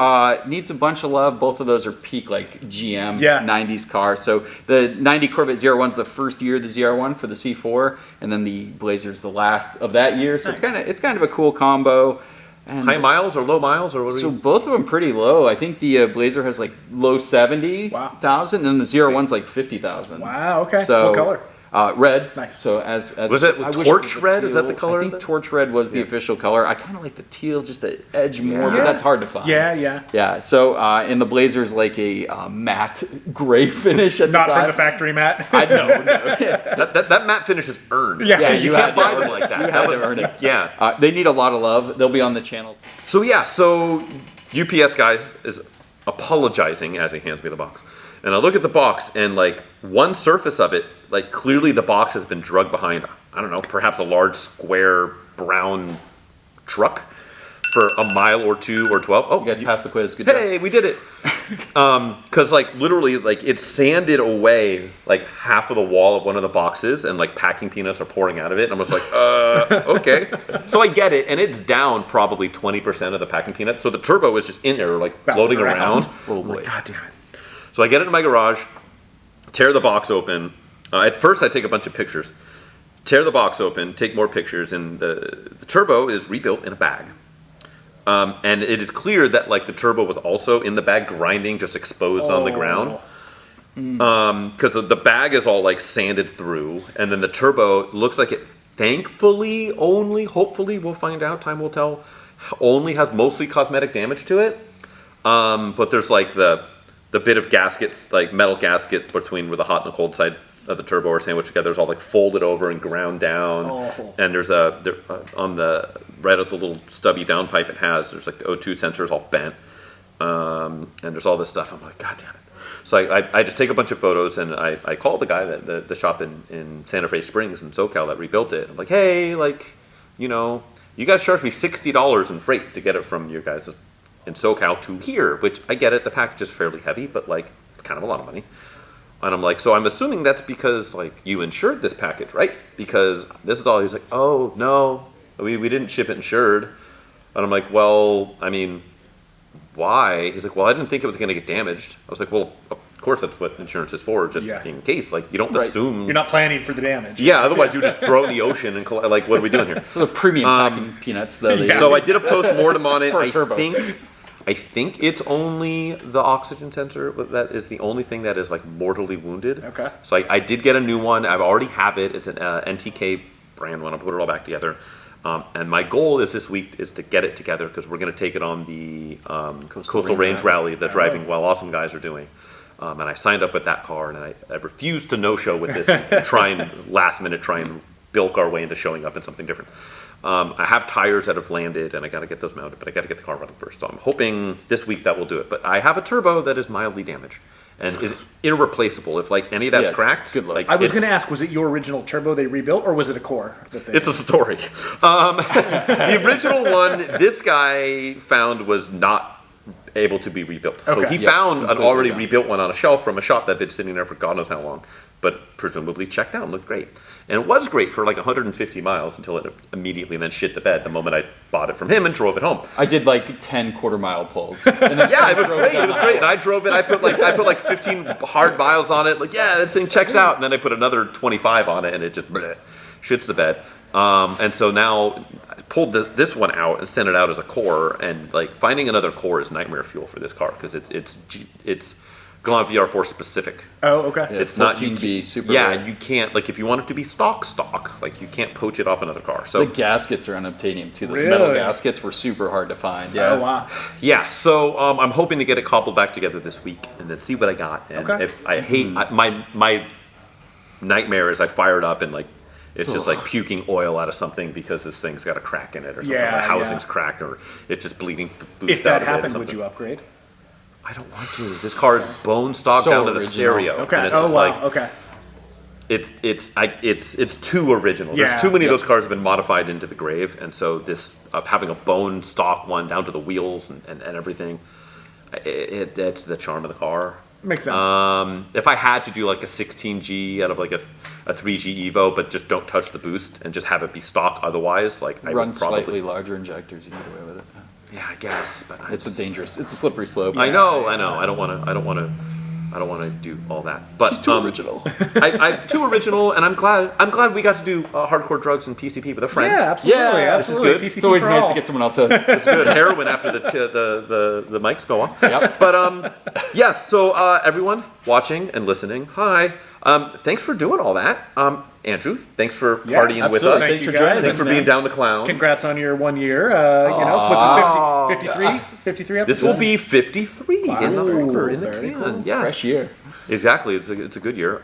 Needs a bunch of love. Both of those are peak like GM 90s cars. So the 90 Corvette ZR1's the first year of the ZR1 for the C4, and then the Blazer's the last of that year. So it's kind of a cool combo. And High miles or low miles or what? so both of them pretty low. I think the Blazer has like low 70,000, and the ZR1's like 50,000. Wow. Okay. So, What color? Red. Nice. So as Was I it wish torch was a red? Is that the teal. color I of think it? torch red was the official color. I kind of like the teal, just the edge more, Yeah. but that's hard to find. Yeah. Yeah. So in the Blazer's like a matte gray finish at Not the from time. the factory mat. I know. That matte finish is earned. Yeah. You had can't to buy earn them it. like that. You That had was to earn it. Yeah. They need a lot of love. They'll be on the channels. So UPS guy is apologizing as he hands me the box. And I look at the box and like one surface of it, like clearly the box has been drugged behind, I don't know, perhaps a large square brown truck for a mile or 2 or 12. Oh, You guys passed the quiz. Good hey, we did it. Cause like literally like it sanded away like half of the wall of one of the boxes and like packing peanuts are pouring out of it. And I'm just like, okay. So I get it. And it's down probably 20% of the packing peanuts. So the turbo is just in there like floating around. Oh, I'm like, boy. God damn it. So I get it in my garage, tear the box open. At first I take a bunch of pictures, tear the box open, take more pictures, and the turbo is rebuilt in a bag. And it is clear that like the turbo was also in the bag grinding, just exposed on the ground. Because the bag is all like sanded through, and then the turbo looks like it. Thankfully, hopefully, we'll find out. Time will tell. Only has mostly cosmetic damage to it. But there's like the bit of gaskets, like metal gasket between where the hot and the cold side of the turbo are sandwiched together. It's all like folded over and ground down. And there's on the right at the little stubby downpipe it has. There's like the O2 sensors all bent. And there's all this stuff. I'm like, God damn it. So I just take a bunch of photos and I call the guy that the shop in Santa Fe Springs in SoCal that rebuilt it. I'm like, hey, like, you guys charged me $60 in freight to get it from you guys in SoCal to here, which I get it. The package is fairly heavy, but like it's kind of a lot of money. And I'm like, so I'm assuming that's because like you insured this package, right? Because this is all. He's like, oh no, we didn't ship it insured. And I'm like, well, I mean, why? He's like, well, I didn't think it was going to get damaged. I was like, well, of course that's what insurance is for, just in case. Like you don't assume. You're not planning for the damage. Yeah, otherwise you would just throw it in the ocean and like, what are we doing here? Those are premium packing peanuts, though. So I did a post-mortem on it. For a turbo. I think it's only the oxygen sensor that is the only thing that is like mortally wounded. Okay. So I did get a new one. I already have it. It's an NTK brand one. I'll put it all back together. And my goal is this week is to get it together because we're going to take it on the Coastal Range Rally, the Driving While Awesome guys are doing. And I signed up with that car, and I refused to no-show with this and try and last minute try and bilk our way into showing up in something different. I have tires that have landed, and I got to get those mounted, but I got to get the car running first. So I'm hoping this week that will do it. But I have a turbo that is mildly damaged and is irreplaceable. If like any of that's cracked, good luck. like I was going to ask, was it your original turbo they rebuilt, or was it a core? it's a story. The original one this guy found was not able to be rebuilt. So Okay. he found an already gone. rebuilt one on a shelf from a shop that had been sitting there for God knows how long, but presumably checked out and looked great. And it was great for like 150 miles until it immediately then shit the bed the moment I bought it from him and drove it home. I did like 10 quarter-mile pulls. And then Yeah, it was great. It was great. And I drove it. I put like 15 hard miles on it. Like, yeah, this thing checks out. And then I put another 25 on it, and it just shits the bed. And so now I pulled this one out and sent it out as a core. And like finding another core is nightmare fuel for this car because it's Galant VR4 specific. Oh, okay. Yeah, It's not 14B super Yeah, rare. you can't like if you want it to be stock, like you can't poach it off another car. So The gaskets are unobtainium too. Those metal Really? gaskets were super hard to find. Yeah. Oh, wow. yeah, so I'm hoping to get it cobbled back together this week and then see what I got. And Okay. if I hate my nightmare is I fire it up and like it's just like puking oil out of something because this thing's got a crack in it or something. Yeah, the housing's yeah. cracked or it's just bleeding boost If out that of it or happened, would something. you upgrade? I don't want to. This car is bone stock So down to the original. stereo. Okay. And it's Oh, just wow. like, Okay. it's too original. Yeah. There's too many of those cars have been modified into the grave, and so this having a bone stock one down to the wheels and everything, it's the charm of the car. Makes sense. If I had to do like a 16G out of like a 3G Evo, but just don't touch the boost and just have it be stock otherwise, like I Run would probably slightly larger injectors, you get away with it. Yeah, I guess, but It's a slippery slope. I know. I don't want to do all that. But She's too original. I'm too original, and I'm glad we got to do hardcore drugs and PCP with a friend. Yeah, absolutely. Yeah, this is absolutely. good. PCP It's always for nice all. to get someone else to. It's good heroin after the mics go off. Yep. But yes. So everyone watching and listening, hi. Thanks for doing all that. Andrew, thanks for partying with us. Thank Thanks you for joining guys. us. Thanks for being down the clown. Congrats on your 1 year. What's it, 53? 53 episodes? This will be 53 in the hopper, in the Very can. cool. Yes, Fresh year. exactly. It's a good year.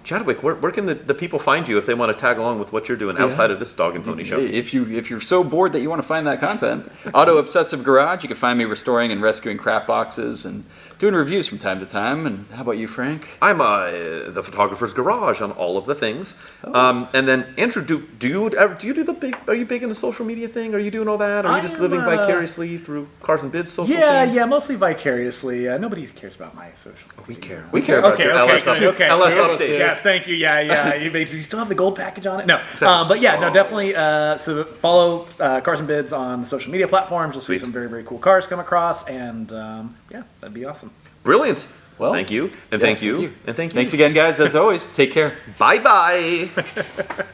Chadwick, where can the people find you if they want to tag along with what you're doing outside of this dog and pony show? If you're so bored that you want to find that content, Auto Obsessive Garage, you can find me restoring and rescuing crap boxes and doing reviews from time to time. And how about you, Frank? I'm the photographer's garage on all of the things. And then Andrew, do you do the big? Are you big in the social media thing? Are you doing all that? Are you just living vicariously through Cars and Bids social scene? Yeah, mostly vicariously. Nobody cares about my social. We care. We care about Okay, your okay, LS, good, okay. LS Good. updates. Yes, thank you. Yeah. You still have the gold package on it? No. But yeah, no, definitely. So follow Cars and Bids on the social media platforms. You'll see Sweet. some very, very cool cars come across. And yeah, that'd be awesome. Brilliant. Well, thank you, and yeah, thank you, and thank you. Thanks again, guys. As always, take care. Bye bye.